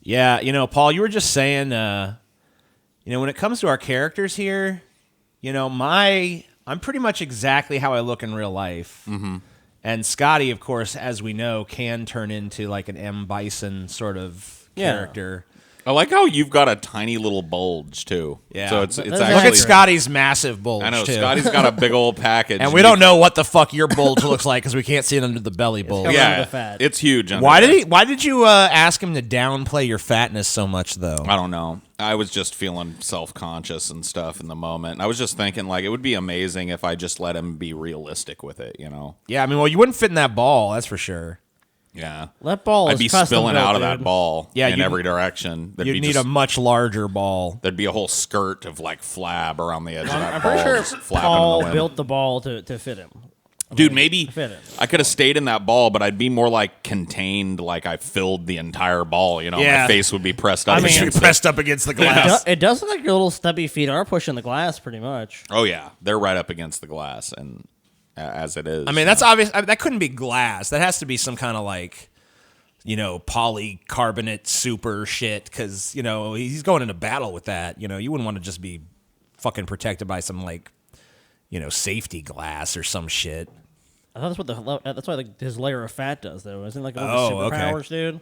Yeah, Paul, you were just saying, when it comes to our characters here, I'm pretty much exactly how I look in real life. Mm-hmm. And Scotty, of course, as we know, can turn into like an M. Bison sort of character. I like how you've got a tiny little bulge too. Yeah. So it's actually, look at Scotty's massive bulge. I know too. Scotty's got a big old package, and we don't know what the fuck your bulge looks like because we can't see it under the belly bulge. Yeah, the fat. it's huge. Why did you ask him to downplay your fatness so much though? I don't know. I was just feeling self-conscious and stuff in the moment. I was just thinking like it would be amazing if I just let him be realistic with it. Yeah, I mean, well, you wouldn't fit in that ball, that's for sure. Yeah, that ball. I'd be spilling out of that ball in you'd, every direction. You'd need a much larger ball. There'd be a whole skirt of like flab around the edge of that I'm ball. pretty just sure flapping in the Paul wind. built the ball to fit him. Dude, maybe fit it. I could have stayed in that ball, but I'd be more like contained, like I filled the entire ball. Yeah. My face would be pressed up. Up against the glass. It does look like your little stubby feet are pushing the glass pretty much. Oh yeah, they're right up against the glass, and as it is. I mean, that's obvious. That couldn't be glass. That has to be some kind of like, polycarbonate super shit because, he's going into battle with that. You wouldn't want to just be fucking protected by some like, safety glass or some shit. I thought that's what his layer of fat does though. Isn't it like superpowers, dude?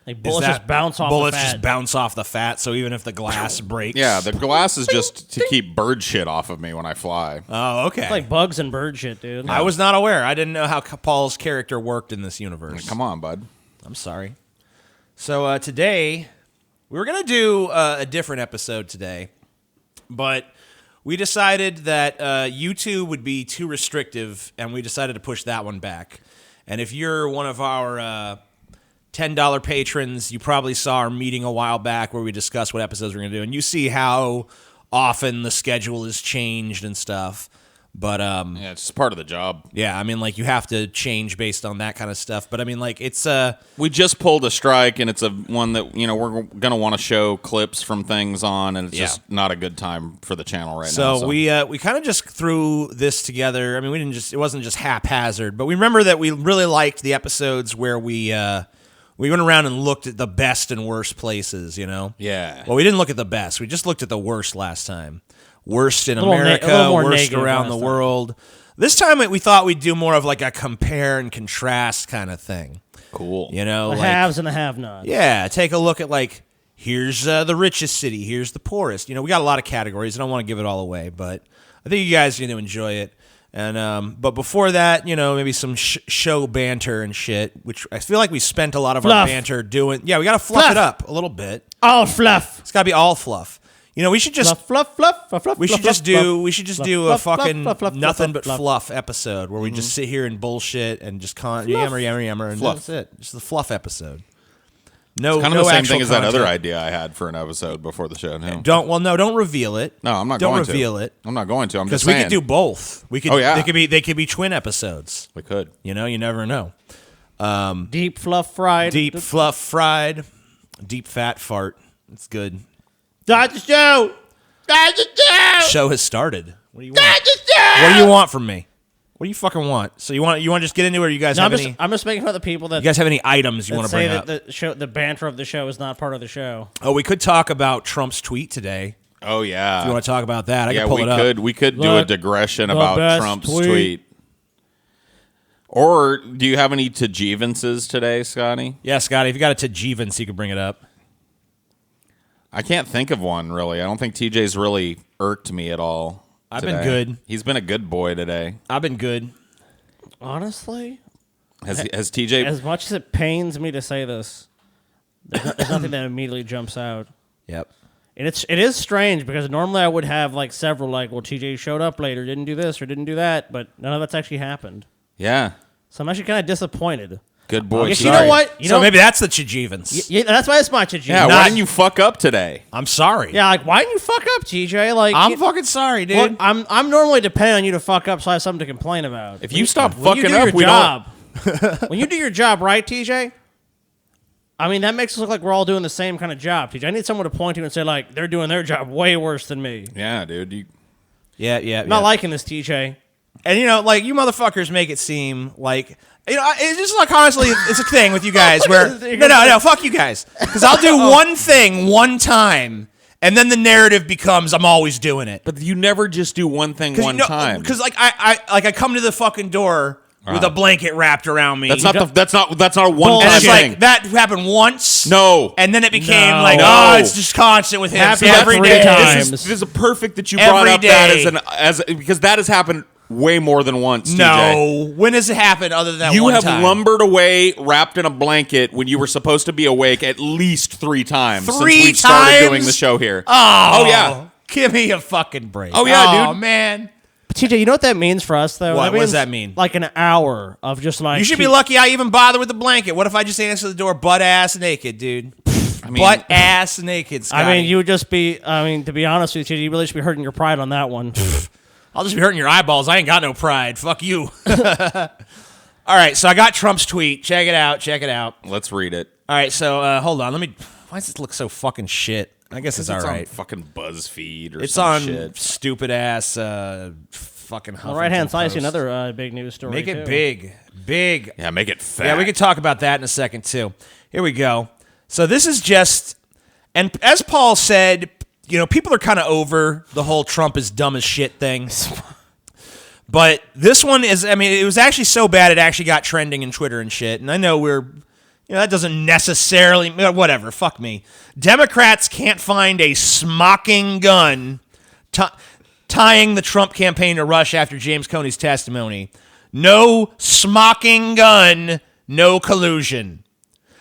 Like bullets just bounce off the fat. Bullets just bounce off the fat, so even if the glass breaks. Yeah, the glass is just to keep bird shit off of me when I fly. Oh, okay. It's like bugs and bird shit, dude. I was not aware. I didn't know how Paul's character worked in this universe. Come on, bud. I'm sorry. So today, we were going to do a different episode today, but we decided that YouTube would be too restrictive, and we decided to push that one back. And if you're one of our $10 patrons, you probably saw our meeting a while back where we discussed what episodes we're going to do, and you see how often the schedule has changed and stuff. But yeah, it's just part of the job. Yeah, I mean, like you have to change based on that kind of stuff. But I mean, like it's we just pulled a strike, and it's a one that we're gonna want to show clips from things on, and it's just not a good time for the channel right now. So we kind of just threw this together. I mean, it wasn't just haphazard, but we remember that we really liked the episodes where we went around and looked at the best and worst places. Yeah. Well, we didn't look at the best. We just looked at the worst last time. Worst in a little America, worst negative around the world. This time we thought we'd do more of like a compare and contrast kind of thing. Cool. The haves and the have-nots. Yeah, take a look at like, here's the richest city, here's the poorest. We got a lot of categories. I don't want to give it all away, but I think you guys are going to enjoy it. And but before that, maybe some show banter and shit, which I feel like we spent a lot of our banter doing. Yeah, we got to fluff it up a little bit. All fluff. It's got to be all fluff. We should just fluff. We should just do a fucking nothing but fluff episode where we just sit here and bullshit and just yammer, and that's it. Just the fluff episode. No, it's kind of the same thing as that content. other idea I had for an episode before the show. No. Don't reveal it. No, I'm not don't going to. Don't reveal it. I'm not going to. I'm just saying. saying. Because we could do both. We could. Oh, yeah. They could be twin episodes. We could. You never know. Deep fluff fried. Deep fluff fried. Deep fat fart. It's good. Dr. Joe. Show has started. What do you want? What do you want from me? What do you fucking want? So you want to just get into it? Or you guys have any? I'm just making fun of the people that you guys have any items you want to bring up? Say that the banter of the show is not part of the show. Oh, we could talk about Trump's tweet today. Oh yeah. If you want to talk about that, I can pull it up. We could do a digression about Trump's tweet. Or do you have any Tajivances today, Scotty? Yeah, Scotty. If you got a Tajivance, you could bring it up. I can't think of one, really. I don't think TJ's really irked me at all. I've been good. He's been a good boy today. I've been good. Honestly? Has TJ... As much as it pains me to say this, there's nothing that immediately jumps out. Yep. And it is strange because normally I would have like several TJ showed up later, didn't do this or didn't do that, but none of that's actually happened. Yeah. So I'm actually kind of disappointed. Good boy. You know what? So maybe that's the Tajivance. Yeah, that's why it's my Tajivance. Yeah, why didn't you fuck up today? I'm sorry. Yeah, why didn't you fuck up, TJ? Like I'm fucking sorry, dude. Well, I'm normally depending on you to fuck up so I have something to complain about. If you stop fucking up, we don't... When you do your job right, TJ, I mean, that makes us look like we're all doing the same kind of job, TJ. I need someone to point to and say, like, they're doing their job way worse than me. Yeah, dude. Yeah. Not liking this, TJ. And, you motherfuckers make it seem like It's just like honestly, it's a thing with you guys where no, fuck you guys, because I'll do one thing one time, and then the narrative becomes I'm always doing it. But you never just do one thing one time. Because I come to the fucking door with a blanket wrapped around me. That's not a one and time it's thing. like that happened once. No, and then it became No. it's just constant with him every day. This is perfect that you brought up that because that has happened way more than once. No, TJ. when has it happened other than that you one have time? lumbered away wrapped in a blanket when you were supposed to be awake at least 3 times since we've started doing the show here. Oh yeah, give me a fucking break. Oh yeah, dude. Oh man. But TJ, you know what that means for us, though? What does that mean? Like an hour of just like... You should be lucky I even bother with the blanket. What if I just answer the door butt-ass naked, dude? Butt-ass naked, Scotty. I mean, you would just be... I mean, to be honest with you, you really should be hurting your pride on that one. I'll just be hurting your eyeballs. I ain't got no pride. Fuck you. All right, so I got Trump's tweet. Check it out. Let's read it. All right, so hold on. Why does this look so fucking shit? I guess it's all right. On fucking BuzzFeed or it's some on shit. Stupid ass fucking Huffington On the right-hand side, I see Post. another big news story. Make it too. big. Yeah, make it fat. Yeah, we could talk about that in a second too. Here we go. So this is just, and as Paul said, people are kind of over the whole Trump is dumb as shit thing. But this one is, it was actually so bad it actually got trending in Twitter and shit. And I know that doesn't necessarily, whatever, fuck me. Democrats can't find a smocking gun tying the Trump campaign to Russia after James Comey's testimony. No smocking gun, no collusion.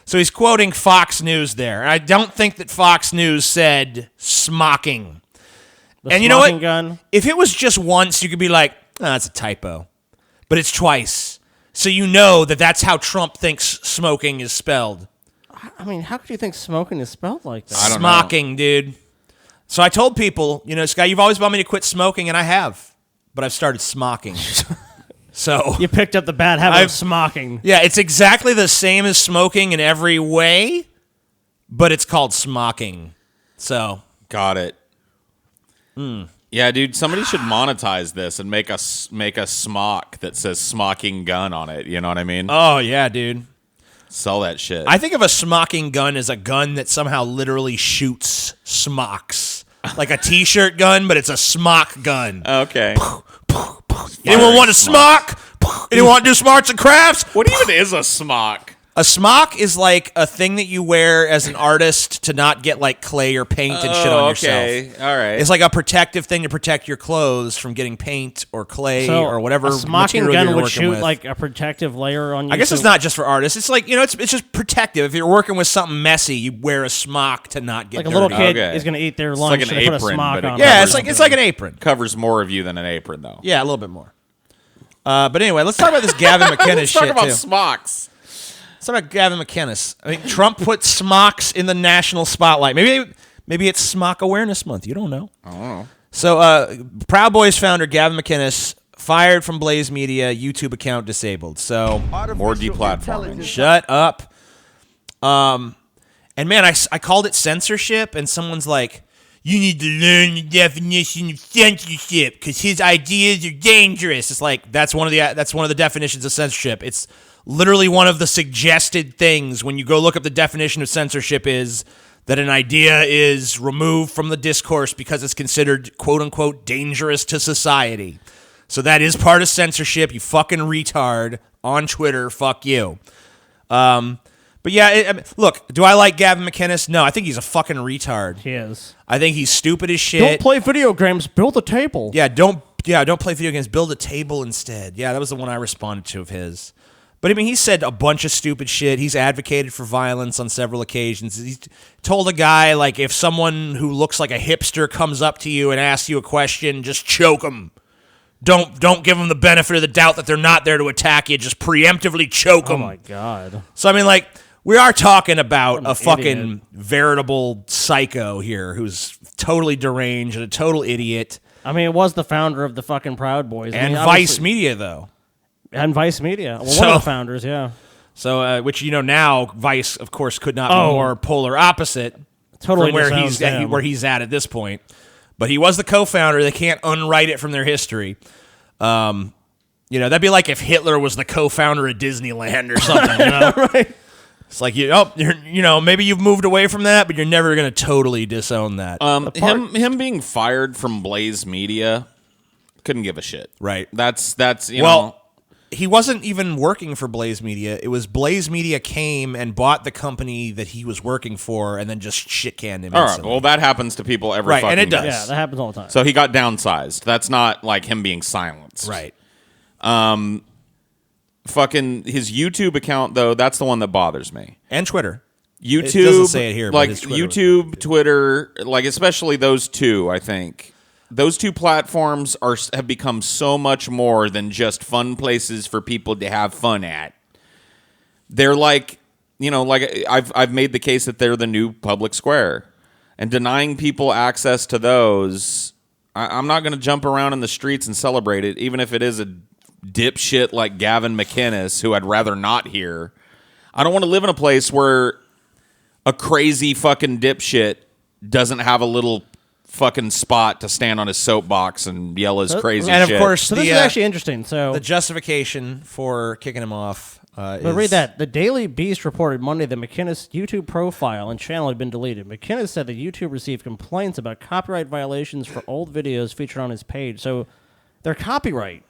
So he's quoting Fox News there. I don't think that Fox News said smocking. And you know what? Gun? If it was just once, you could be like, that's a typo. But it's twice. So you know that's how Trump thinks smoking is spelled. I mean, how could you think smoking is spelled like that? I don't Smocking, dude. So I told people, Sky, you've always wanted me to quit smoking, and I have. But I've started smocking. So you picked up the bad habit of smocking. Yeah, it's exactly the same as smoking in every way, but it's called smocking. So got it. Yeah, dude, somebody should monetize this and make a smock that says smocking gun on it. You know what I mean? Oh, yeah, dude. Sell that shit. I think of a smocking gun as a gun that somehow literally shoots smocks. Like a T-shirt gun, but it's a smock gun. Okay. Anyone want a smock? Anyone want to do smarts and crafts? What even is a smock? A smock is like a thing that you wear as an artist to not get like clay or paint and shit on yourself. Okay, all right. It's like a protective thing to protect your clothes from getting paint or clay or whatever. A smocking material gun you're would working shoot with. like a protective layer on you. I guess it's not just for artists. It's like it's just protective. If you're working with something messy, you wear a smock to not get like a dirty. little kid Okay. is going to eat their It's lunch like an and they put a apron, smock but it on. Yeah, it. it's like an apron. Covers more of you than an apron, though. Yeah, a little bit more. But anyway, let's talk about this Gavin McInnes Let's shit talk about too. smocks. Let's talk about Gavin McInnes. I mean, Trump put smocks in the national spotlight. Maybe it's Smock Awareness Month. You don't know. I don't know. So, Proud Boys founder Gavin McInnes fired from Blaze Media, YouTube account disabled. So, More deplatforming. shut up. And man, I called it censorship, and someone's like, you need to learn the definition of censorship because his ideas are dangerous. It's like that's one of the definitions of censorship. It's literally one of the suggested things when you go look up the definition of censorship is that an idea is removed from the discourse because it's considered quote unquote dangerous to society. So that is part of censorship. You fucking retard on Twitter. Fuck you. But yeah, look, do I like Gavin McInnes? No, I think he's a fucking retard. He is. I think he's stupid as shit. Don't play video games. Build a table. Yeah, don't play video games. Build a table instead. Yeah, that was the one I responded to of his. But I mean, he said a bunch of stupid shit. He's advocated for violence on several occasions. He told a guy, like, if someone who looks like a hipster comes up to you and asks you a question, just choke them. Don't give them the benefit of the doubt that they're not there to attack you. Just preemptively choke them. Oh my god. So I mean, like, we are talking about a fucking idiot. veritable psycho here who's totally deranged and a total idiot. I mean, it was the founder of the fucking Proud Boys. And I mean, Vice Media, though. And Vice Media. Well, one So- of the founders, yeah. So, which, now, Vice, of course, could not be more polar opposite Totally from where disowns them. where he's at this point. But he was the co-founder. They can't unwrite it from their history. You know, that'd be like if Hitler was the co-founder of Disneyland or something. You know? Right. It's like maybe you've moved away from that, but you're never going to totally disown that. Him being fired from Blaze Media, couldn't give a shit. Right. That's you know. He wasn't even working for Blaze Media. It was Blaze Media came and bought the company that he was working for, and then just shit canned him. All right. Instantly. Well, that happens to people every Right, fucking and it does. day. Yeah, that happens all the time. So he got downsized. That's not like him being silenced. Right. Fucking his YouTube account though, that's the one that bothers me. And Twitter. YouTube It doesn't say it here, but like his Twitter was YouTube, Twitter, like especially those two. I think those two platforms have become so much more than just fun places for people to have fun at. They're like, like I've made the case that they're the new public square, and denying people access to those. I'm not going to jump around in the streets and celebrate it, even if it is a dipshit like Gavin McInnes, who I'd rather not hear. I don't want to live in a place where a crazy fucking dipshit doesn't have a little fucking spot to stand on his soapbox and yell his crazy And shit. of course, So this is actually interesting. So the justification for kicking him off. But read that. The Daily Beast reported Monday that McInnes' YouTube profile and channel had been deleted. McInnes said that YouTube received complaints about copyright violations for old videos featured on his page. So they're copyright.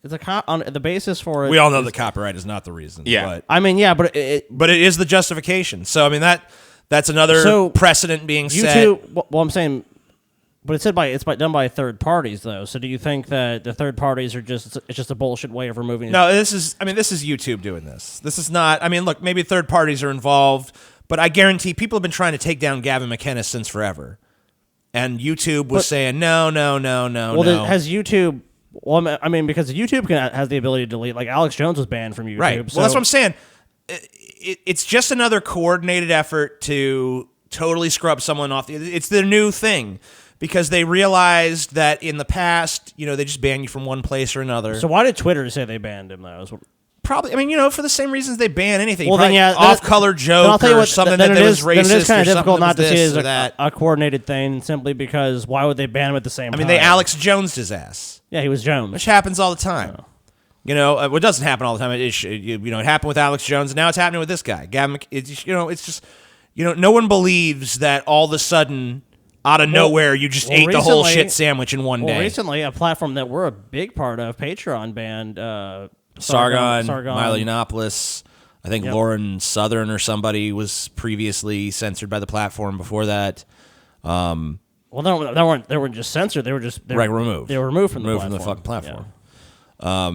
It's on the basis for it. We all know that copyright is not the reason. Yeah. But, I mean, yeah, but it is the justification. So I mean that's another precedent being set. YouTube. Well, I'm saying, but it's done by third parties though. So do you think that the third parties are it's just a bullshit way of removing? No, this is YouTube doing this. This is not. I mean, look, maybe third parties are involved, but I guarantee people have been trying to take down Gavin McInnes since forever, and YouTube was saying no. Well, has YouTube? Well, I mean, because YouTube has the ability to delete. Like Alex Jones was banned from YouTube. Right. So, Well, that's what I'm saying. It's just another coordinated effort to totally scrub someone off. It's the new thing because they realized that in the past, they just ban you from one place or another. So why did Twitter say they banned him though? Probably, I mean, for the same reasons they ban anything. Well, then, yeah, off-color joke or something that was racist. Then it is kind of difficult not to see it as that. a coordinated thing, simply because why would they ban him at the same time? I mean, they Alex Jones his ass. Yeah, he was Jones. Which happens all the time. It doesn't happen all the time. It happened with Alex Jones, and now it's happening with this guy. Gavin, it's just no one believes that all of a sudden, out of nowhere, you just ate the whole shit sandwich in one day. Recently, a platform that we're a big part of, Patreon, banned Sargon, Milo Yiannopoulos. I think Lauren Southern or somebody was previously censored by the platform before that. Well, they weren't just censored. They were just removed. They were removed from the removed platform. from the fucking platform.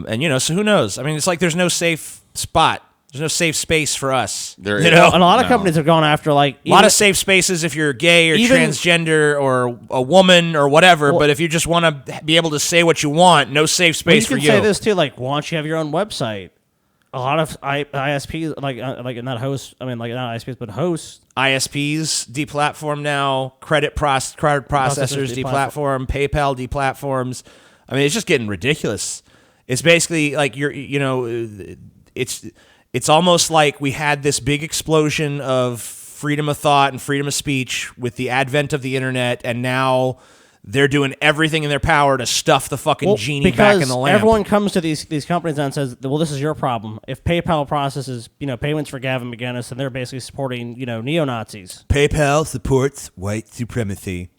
And so who knows? I mean, it's like there's no safe spot. There's no safe space for us. There And a lot of companies have gone after a lot of safe spaces if you're gay or transgender or a woman or whatever. But if you just want to be able to say what you want, no safe space for you. You can say this too, like, why don't you have your own website? A lot of ISPs, like not hosts. I mean, like not ISPs, but hosts. ISPs deplatform now. Credit processors deplatform. PayPal deplatforms. I mean, it's just getting ridiculous. It's basically like it's almost like we had this big explosion of freedom of thought and freedom of speech with the advent of the internet, and now they're doing everything in their power to stuff the fucking genie back in the lamp. Everyone comes to these companies and says, well, this is your problem. If PayPal processes, payments for Gavin McInnes, then they're basically supporting, neo-Nazis. PayPal supports white supremacy.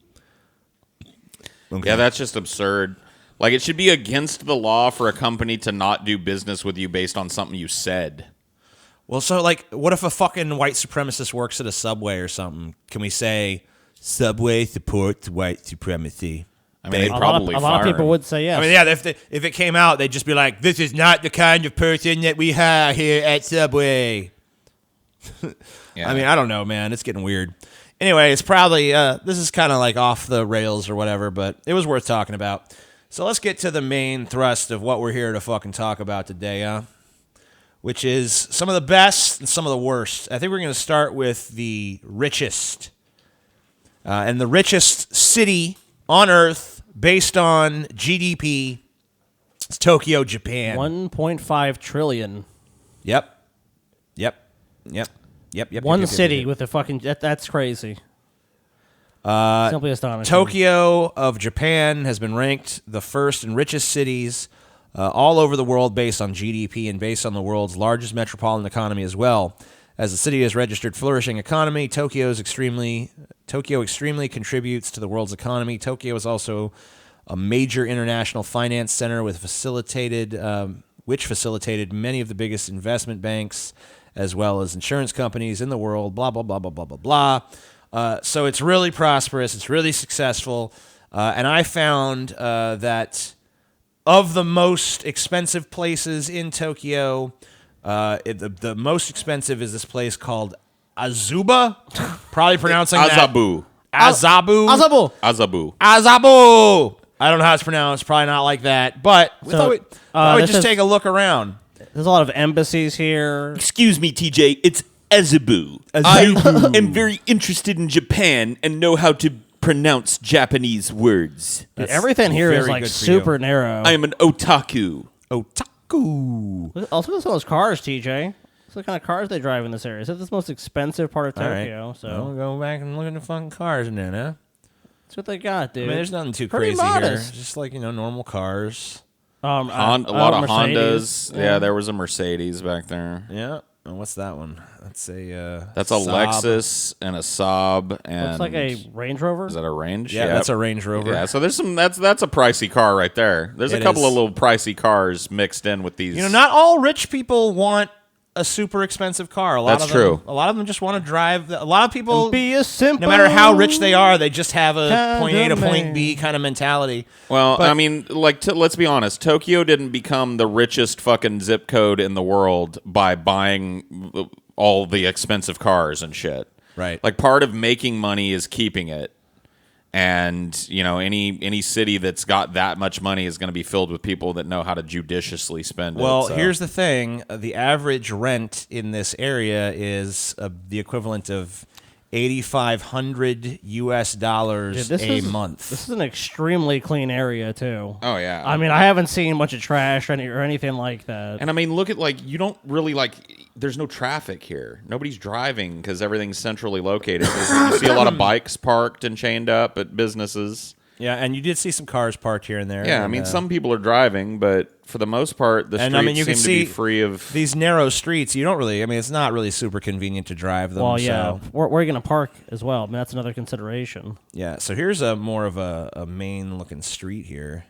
Okay. Yeah, that's just absurd. Like, it should be against the law for a company to not do business with you based on something you said. Well, so, like, what if a fucking white supremacist works at a Subway or something? Can we say, Subway supports white supremacy? I mean, they'd probably a lot of people would say yes. I mean, yeah, if it came out, they'd just be like, this is not the kind of person that we have here at Subway. Yeah. I mean, I don't know, man. It's getting weird. Anyway, it's probably, this is kind of like off the rails or whatever, but it was worth talking about. So let's get to the main thrust of what we're here to fucking talk about today, which is some of the best and some of the worst. I think we're going to start with the richest. And the richest city on Earth based on GDP is Tokyo, Japan. 1.5 trillion. Yep. One city with a fucking... That's crazy. Simply astonishing. Tokyo of Japan has been ranked the first and richest cities all over the world based on GDP and based on the world's largest metropolitan economy as well. As the city has registered flourishing economy, Tokyo extremely contributes to the world's economy. Tokyo is also a major international finance center which facilitated many of the biggest investment banks as well as insurance companies in the world, blah, blah, blah, blah, blah, blah, blah. So it's really prosperous. It's really successful. And I found that of the most expensive places in Tokyo, the most expensive is this place called Azuba. Probably pronouncing Azabu. Azabu. Azabu. I don't know how it's pronounced. Probably not like that. But we thought we'd just take a look around. There's a lot of embassies here. Excuse me, TJ. It's Azabu. I am very interested in Japan and know how to pronounce Japanese words. Dude, everything here is very like good for super narrow. I am an otaku. Otaku. Also, look at some of those cars, TJ. Look what kind of cars they drive in this area. It's the most expensive part of All right. Tokyo. So Well, we'll go back and look at the fucking cars in there, huh? that's what they got, dude. I mean, there's nothing too Pretty crazy modest. here. Just like, normal cars. A lot of Mercedes. Hondas. Yeah, there was a Mercedes back there. Yeah. And what's that one? That's a That's a Saab. Lexus and a Saab and Looks like a Range Rover. is that a Range? Yeah, that's a Range Rover. Yeah, so there's some that's a pricey car right there. There's a It couple is. of little pricey cars mixed in with these. Not all rich people want a super expensive car. That's true. A lot of them just want to drive. A lot of people, Be a simple. no matter how rich they are, they just have a kind point A to of point man. B kind of mentality. Well, But- I mean, let's be honest. Tokyo didn't become the richest fucking zip code in the world by buying all the expensive cars and shit. Right. Like part of making money is keeping it. And, any city that's got that much money is going to be filled with people that know how to judiciously spend it. Well, so. here's the thing: the average rent in this area is the equivalent of $8,500 Dude, a month. This is an extremely clean area too. Oh, yeah. I mean, I haven't seen much of trash or anything like that. And I mean, look at you don't really there's no traffic here. Nobody's driving because everything's centrally located. You see a lot of bikes parked and chained up at businesses. Yeah, and you did see some cars parked here and there. Yeah, I and, mean, some people are driving, but for the most part, the streets you can seem to be see free of. these narrow streets. You don't really. I mean, it's not really super convenient to drive them. Well, yeah, So, where are you going to park as well? I mean, that's another consideration. yeah. So here's a more of a main looking street here.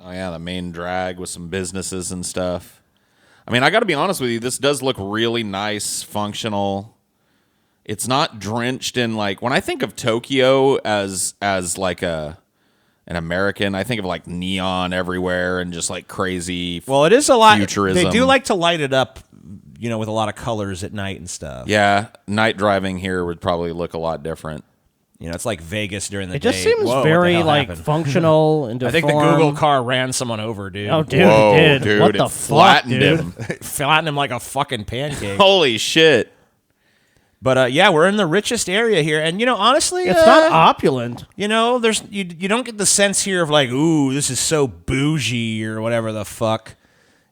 Oh yeah, the main drag with some businesses and stuff. I mean, I got to be honest with you. This does look really nice, functional. It's not drenched in when I think of Tokyo as like an American, I think of neon everywhere and just crazy. Well, it is a lot. Futurism. They do like to light it up, with a lot of colors at night and stuff. Yeah, night driving here would probably look a lot different. It's like Vegas during the It day. just seems Whoa, what the very hell happened? functional and I think the Google car ran someone over, dude. Oh, dude, Whoa, it did. dude, What it the fuck, flattened dude? him. Flattened him like a fucking pancake. Holy shit! But yeah, we're in the richest area here, and honestly, It's not opulent. there's you don't get the sense here of ooh, this is so bougie or whatever the fuck.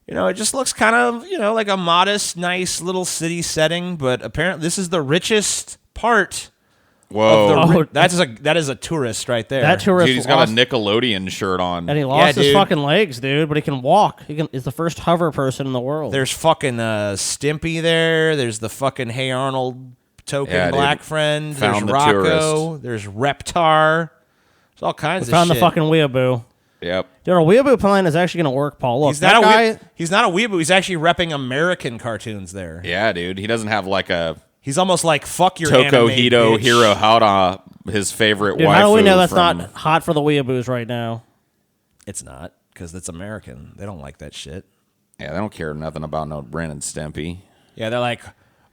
It just looks kind of like a modest, nice little city setting. But apparently, this is the richest part. Whoa, Oh, That is a tourist right there. That tourist dude, he's got a Nickelodeon shirt on. and he lost his dude. fucking legs, dude. But he can walk. He's the first hover person in the world. There's fucking Stimpy there. There's the fucking Hey Arnold token Yeah, dude. black friend. Found There's the Rocco. There's Reptar. There's all kinds of found shit. the fucking weeaboo. Yep. Dude, our weeaboo plan is actually going to work, Paul. Look, He's not, that guy. he's not a weeaboo. He's actually repping American cartoons there. Yeah, dude. He doesn't have a He's almost like, fuck your Toko anime, Hito bitch. Hiro Hara, his favorite Dude, waifu. how do we know that's from- not hot for the weeaboos right now? It's not, because it's American. They don't like that shit. Yeah, they don't care nothing about no Ren and Stimpy. Yeah, they're like,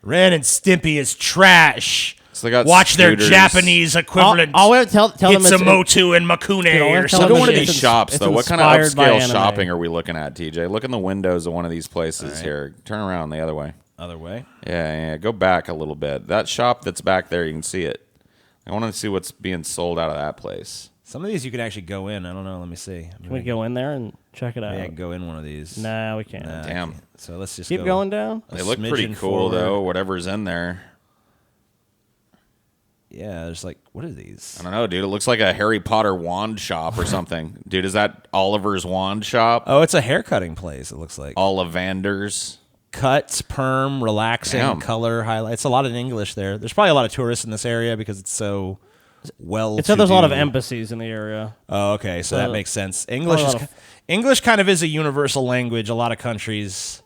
Ren and Stimpy is trash. So they got Watch their scooters. Japanese equivalent. I'll tell them it's Hitsumoto and Makune Dude, I'll or tell Look them at one of it's- these it's- shops, it's though. What kind of inspired by upscale anime. shopping are we looking at, TJ? Look in the windows of one of these places here. Turn around the other way. Other way. Yeah. Go back a little bit. That shop that's back there, you can see it. I want to see what's being sold out of that place. Some of these you can actually go in. I don't know. Let me see. Can we go in there and check it out? Yeah, I can go in one of these. Nah, we can't. Nah, I Damn. can't. So let's just Keep go going down. a They look pretty smidgen cool, forward. though, whatever's in there. Yeah, there's like, what are these? I don't know, dude. It looks like a Harry Potter wand shop or something. Dude, is that Oliver's wand shop? Oh, it's a haircutting place, it looks like. Ollivanders. Cuts, perm, relaxing, Damn. color, highlights. A lot of English there. There's probably a lot of tourists in this area because it's so well. It said there's a lot of embassies in the area. Oh, okay, so that makes sense. lot English kind of is a universal language. A lot of countries.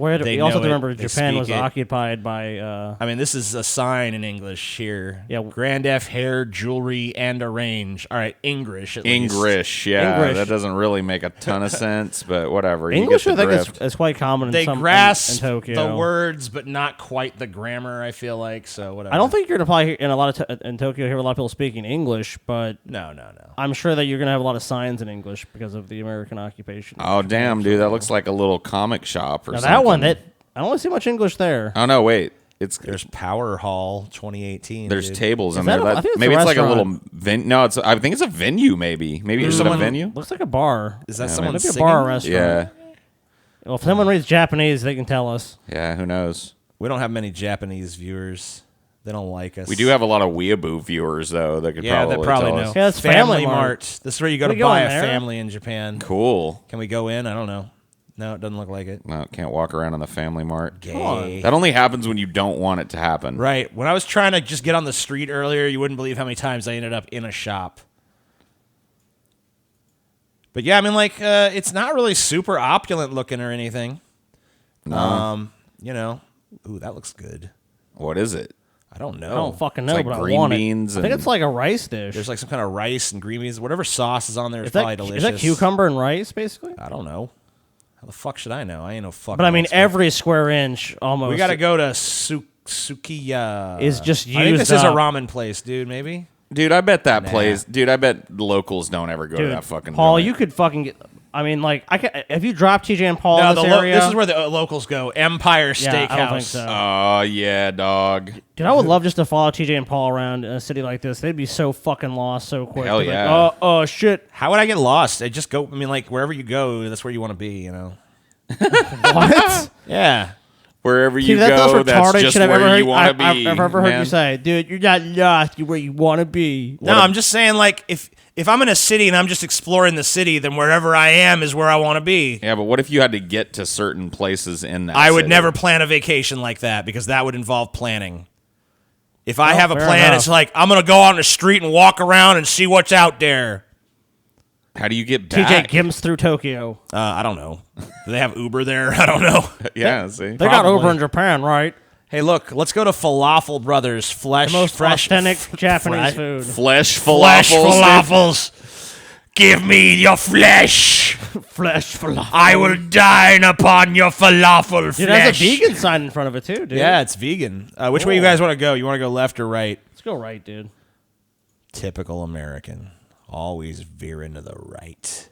You also have to remember they Japan speak was it. occupied by. I mean, this is a sign in English here. Yeah. Grand F, hair, jewelry, and arrange. All right, English at least. English, yeah. English. That doesn't really make a ton of sense, but whatever. English, you I get the think, drift. is quite common They in some grasp in Tokyo. the words, but not quite the grammar, I feel like, so whatever. I don't think you're going to probably in a lot of in Tokyo hear a lot of people speaking English, but No. I'm sure that you're going to have a lot of signs in English because of the American occupation. Oh, damn, dude. That looks like a little comic shop or Now something. that one, I don't really see much English there. Oh, no, wait. There's Power Hall 2018. There's dude. tables in that there. I think it's maybe a it's like a restaurant. little No, I think it's a venue. Maybe is it a someone- venue? Looks like a bar. Is that Yeah, someone Maybe a singing? bar or restaurant. Yeah, Well, if someone reads Japanese, they can tell us. yeah. Who knows? We don't have many Japanese viewers. They don't like us. We do have a lot of weeaboo viewers though. That could Yeah, probably that probably tell know. us. Yeah, that's Family Family Mart. This is where you go Can to we go buy in a there? family in Japan. Cool. Can we go in? I don't know. No, it doesn't look like it. No, can't walk around in the Family Mart. Gay. That only happens when you don't want it to happen. Right. When I was trying to just get on the street earlier, you wouldn't believe how many times I ended up in a shop. But yeah, I mean, like, it's not really super opulent looking or anything. No. You know, ooh, that looks good. What is it? I don't know. I don't fucking know, like but green I want beans it. I think and- it's like a rice dish. There's like some kind of rice and green beans. Whatever sauce is on there is is probably that, delicious. is that cucumber and rice, basically? I don't know. How the fuck should I know? I ain't no fucking. But I mean, expert. every square inch almost. We got to go to Sukiya. Is just I think this used is a up. ramen place, dude. Maybe. Dude, I bet that place. Dude, I bet locals don't ever go to Dude, that fucking. Paul, joint. you could fucking get. I mean, like, if you drop TJ and Paul No, in this area, this is where the locals go. Empire Yeah, Steakhouse. I don't think so. Oh yeah, dog. dude, I would love just to follow TJ and Paul around in a city like this. They'd be so fucking lost so quick. Hell They'd be yeah. Like, oh shit. How would I get lost? I just go. I mean, like wherever you go, that's where you want to be. You know. What? Yeah. Wherever Dude, you that's the go, most that's retarded just shit I've ever where heard. you want to be. I've ever heard man. you say, dude, you're not lost. You're where you want to be. No, I'm just saying, like, if I'm in a city and I'm just exploring the city, then wherever I am is where I want to be. Yeah, but what if you had to get to certain places in that? I would city? never plan a vacation like that because that would involve planning. If I have a fair plan, enough. it's like I'm gonna go on the street and walk around and see what's out there. How do you get TJ back? Gims through Tokyo. I don't know. Do they have Uber there? I don't know. Yeah, see. They got Probably. Uber in Japan, right? Hey, look, let's go to Falafel Brothers. Fresh, The most fresh, authentic Japanese fre- food. Flesh Flesh falafels. falafels. Give me your flesh. Flesh falafel. I will dine upon your falafel Dude, flesh. has a vegan sign in front of it too, dude. Yeah, it's vegan. Which way you guys want to go? You want to go left or right? Let's go right, dude. Typical American. Always veering to the right.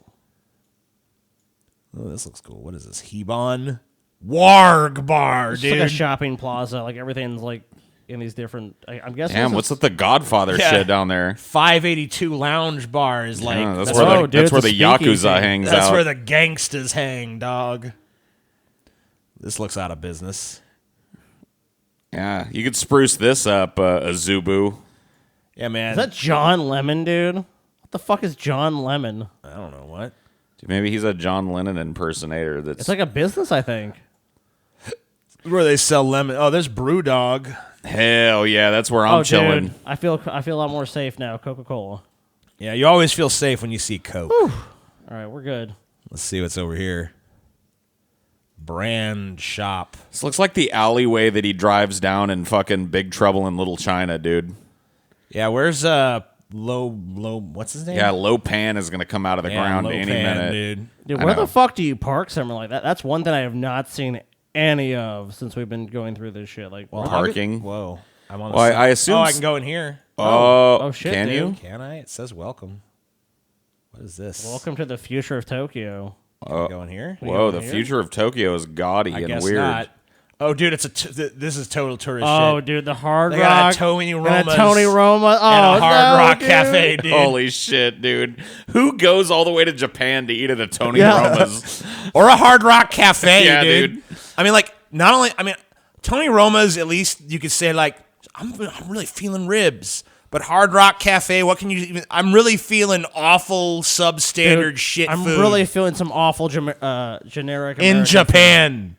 Oh, this looks cool. What is this? Hebon? Warg Bar, It's dude. like a shopping plaza. Like everything's like in these different. I'm guessing. Damn, this what's is- with the Godfather Yeah. shit down there? 582 Lounge Bar is like Yeah, that's that's, where where, Oh, dude, that's where it's the a speakeasy. Yakuza hangs that's out. where the gangsters hang, dog. This looks out of business. Yeah, you could spruce this up, Azubu. Yeah, man. Is that John Lemon, dude? What the fuck is John Lemon? I don't know what. Maybe he's a John Lennon impersonator. That's It's like a business, I think. Where they sell lemon. Oh, there's Brewdog. hell yeah. That's where I'm Oh, chilling. dude, I feel a lot more safe now. Coca-Cola. Yeah, you always feel safe when you see Coke. All right, we're good. Let's see what's over here. Brand shop. This looks like the alleyway that he drives down in fucking Big Trouble in Little China, dude. Yeah, where's low what's his name? Yeah, Low Pan is gonna come out of the ground Low any Pan, minute. dude. Dude, I where know. the fuck do you park somewhere like that? That's one thing I have not seen any of since we've been going through this shit. Like, Well, Parking. Whoa. I'm on Well, I assume Oh, I s- can go in here. Oh, shit, can dude. you? Can I? It says welcome. What is this? welcome to the future of Tokyo. Can I go in here? Whoa, the here? future of Tokyo is gaudy I and guess weird. not. Oh, dude, it's this is total tourist Oh, shit. dude, the Hard They Rock. got a Tony and Roma's a Tony Roma. Oh, and a Hard no, Rock dude. Cafe, dude. Holy shit, dude. Who goes all the way to Japan to eat at a Tony Yeah. Roma's? Or a Hard Rock Cafe, Yeah, dude. dude. I mean, like, Tony Roma's, at least you could say, like, I'm really feeling ribs. But Hard Rock Cafe, what can you even... I'm really feeling awful substandard Dude, shit I'm food. really feeling some awful generic in American Japan.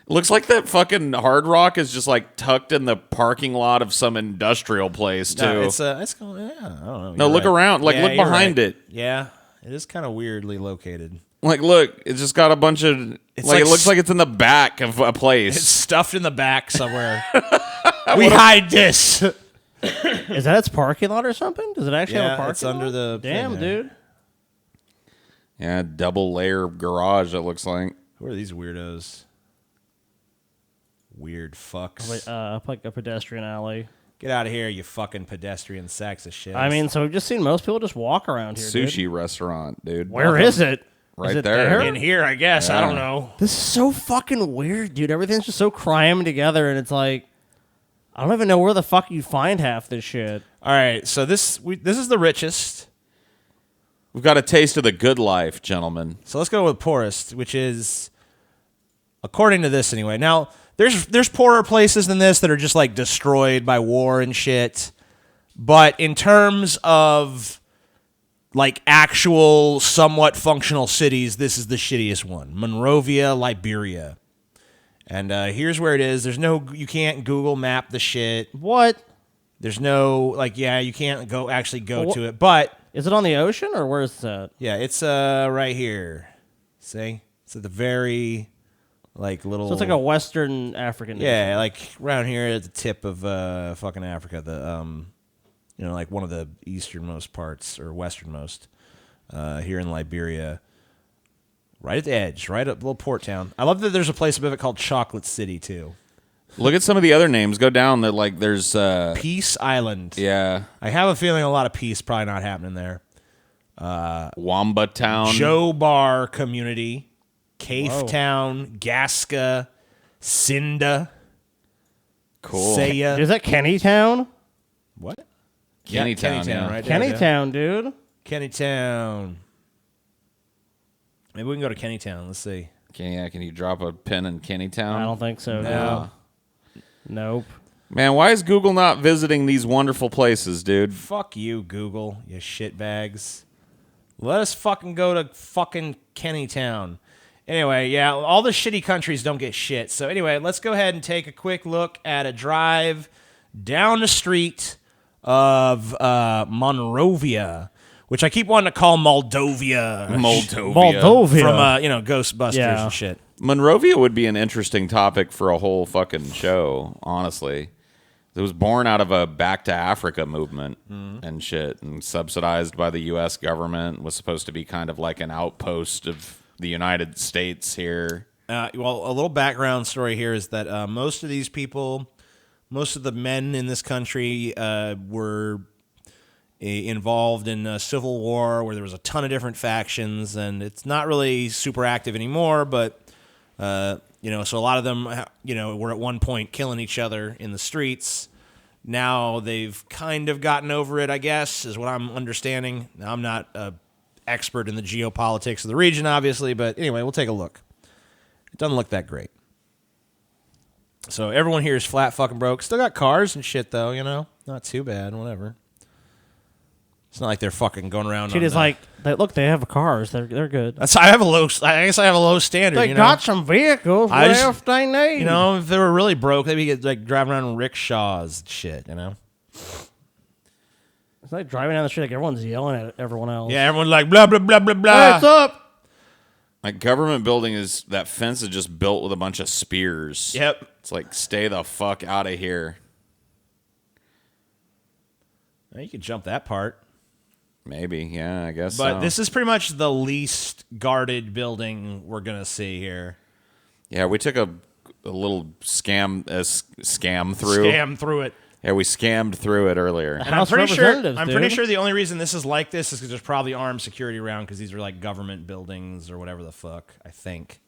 Looks like that fucking Hard Rock is just like tucked in the parking lot of some industrial place too. No, it's going. Yeah, I don't know. No, You're look right. around. Like, Yeah, look you're behind right. it. Yeah, it is kind of weirdly located. Like, look, it's just got a bunch of. It's Like, like it looks like it's in the back of a place. It's stuffed in the back somewhere. We hide this. Is that its parking lot or something? Does it actually have a parking it's under lot? the. Damn, thing there. dude. Yeah, double layer garage. It looks like. Who are these weirdos? Weird fucks. Like a pedestrian alley. Get out of here, you fucking pedestrian sacks of shit. I mean, so we've just seen most people just walk around here. Sushi Dude. restaurant, dude. Where is it? Right Is it there. in here, I guess. I don't know. This is so fucking weird, dude. Everything's just so crammed together, and it's like, I don't even know where the fuck you find half this shit. All right, so this is the richest. We've got a taste of the good life, gentlemen. So let's go with poorest, which is, according to this anyway. Now, there's poorer places than this that are just like destroyed by war and shit. But in terms of like actual somewhat functional cities, this is the shittiest one. Monrovia, Liberia. And here's where it is. You can't Google map the shit. What? There's no, you can't go to it. But Is it on the ocean, or where is that? yeah, it's right here. See? It's at the very, little... So it's like a Western African nation. Yeah, like around here at the tip of fucking Africa. One of the easternmost parts, or westernmost, here in Liberia. Right at the edge, right up little port town. I love that there's a place above it called Chocolate City, too. Look at some of the other names. Go down. That like there's. Peace Island. Yeah. I have a feeling a lot of peace probably not happening there. Wamba Town. Joe Bar Community, Cafe Town, Gasca, Cinda, Cool. Saya. Is that Kennytown? What? Kennytown, Kennytown, yeah. right there. Kennytown, dude. Kennytown. Maybe we can go to Kennytown. Let's see. Can you drop a pin in Kennytown? I don't think so. No. Dude. Nope. Man, why is Google not visiting these wonderful places, dude? Fuck you, Google, you shitbags. Let us fucking go to fucking Kennytown. Anyway, yeah, all the shitty countries don't get shit. So anyway, let's go ahead and take a quick look at a drive down the street of Monrovia, which I keep wanting to call Moldovia. Moldovia. From, Ghostbusters Yeah. and shit. Monrovia would be an interesting topic for a whole fucking show, honestly. It was born out of a Back to Africa movement and shit, and subsidized by the U.S. government, was supposed to be kind of like an outpost of the United States here. A little background story here is that most of these people, most of the men in this country were involved in a civil war where there was a ton of different factions, and it's not really super active anymore, but... so a lot of them, were at one point killing each other in the streets. Now they've kind of gotten over it, I guess, is what I'm understanding. Now, I'm not an expert in the geopolitics of the region, obviously, but anyway, we'll take a look. It doesn't look that great. So everyone here is flat fucking broke. Still got cars and shit, though, Not too bad, whatever. It's not like they're fucking going around. Shit is like, look, they have cars. They're good. I guess I have a low standard. They got some vehicles. What else they need? If they were really broke, they'd be driving around in rickshaws and shit. It's like driving down the street like everyone's yelling at everyone else. Yeah, everyone's like blah blah blah blah blah. Hey, what's up? Like, government building is, that fence is just built with a bunch of spears. Yep. It's like, stay the fuck out of here. You could jump that part. Maybe, yeah, I guess But so. this is pretty much the least guarded building we're gonna see here. Yeah, we took a little scam through. Scam through it. Yeah, we scammed through it earlier. And House I'm Representatives, pretty dude. sure the only reason this is like this is because there's probably armed security around because these are like government buildings or whatever the fuck. I think.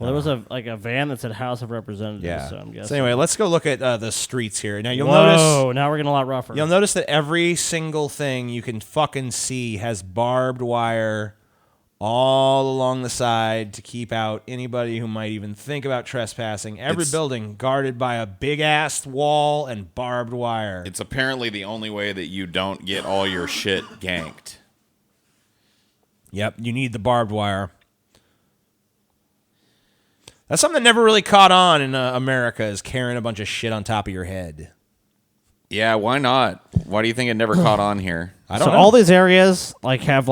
Well, there was a van that said House of Representatives. Yeah. So I'm guessing. So anyway, let's go look at the streets here. Now you'll Whoa, now we're getting a lot rougher. notice that every single thing you can fucking see has barbed wire all along the side to keep out anybody who might even think about trespassing. Every building guarded by a big-ass wall and barbed wire. It's apparently the only way that you don't get all your shit ganked. Yep, you need the barbed wire. That's something that never really caught on in America, is carrying a bunch of shit on top of your head. Yeah, why not? Why do you think it never caught on here? I don't know. All these areas have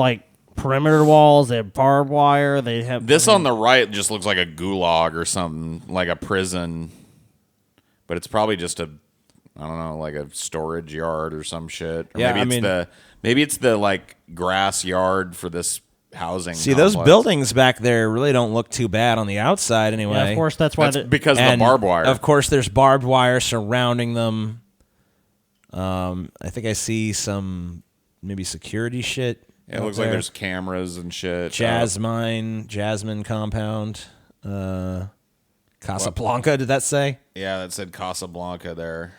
perimeter walls. They have barbed wire. They have This on the right just looks like a gulag or something, like a prison. But it's probably just a, I don't know, like a storage yard or some shit. Or Yeah, maybe it's the grass yard for this housing. See, complex. those buildings back there really don't look too bad on the outside anyway. Yeah, of course, that's why. Because of the barbed wire. Of course, there's barbed wire surrounding them. I think I see some maybe security shit. Yeah, it looks like there's cameras and shit. Jasmine compound. Casablanca, did that say? Yeah, that said Casablanca there.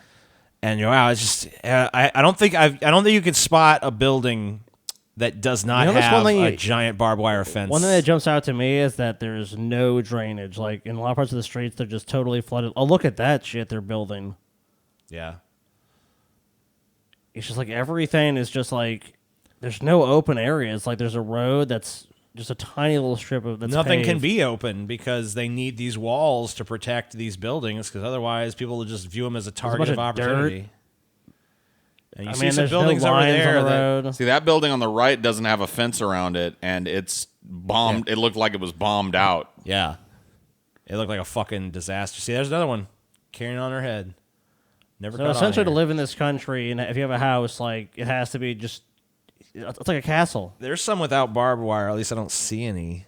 And wow, it's just I don't think you could spot a building that does not have a giant barbed wire fence. One thing that jumps out to me is that there's no drainage. Like in a lot of parts of the streets, they're just totally flooded. Oh, look at that shit they're building. Yeah. It's just everything is just there's no open areas. There's a road that's just a tiny little strip of that's Nothing paved. can be open because they need these walls to protect these buildings, because otherwise people will just view them as a target of opportunity. Dirt. And you see some there's buildings no over lines there on the that, road. See, that building on the right doesn't have a fence around it, and it's bombed. Yeah. It looked like it was bombed out. Yeah. It looked like a fucking disaster. See, there's another one carrying on her head. Never. So essentially, to live in this country, and if you have a house, it has to be just. It's like a castle. There's some without barbed wire. At least I don't see any.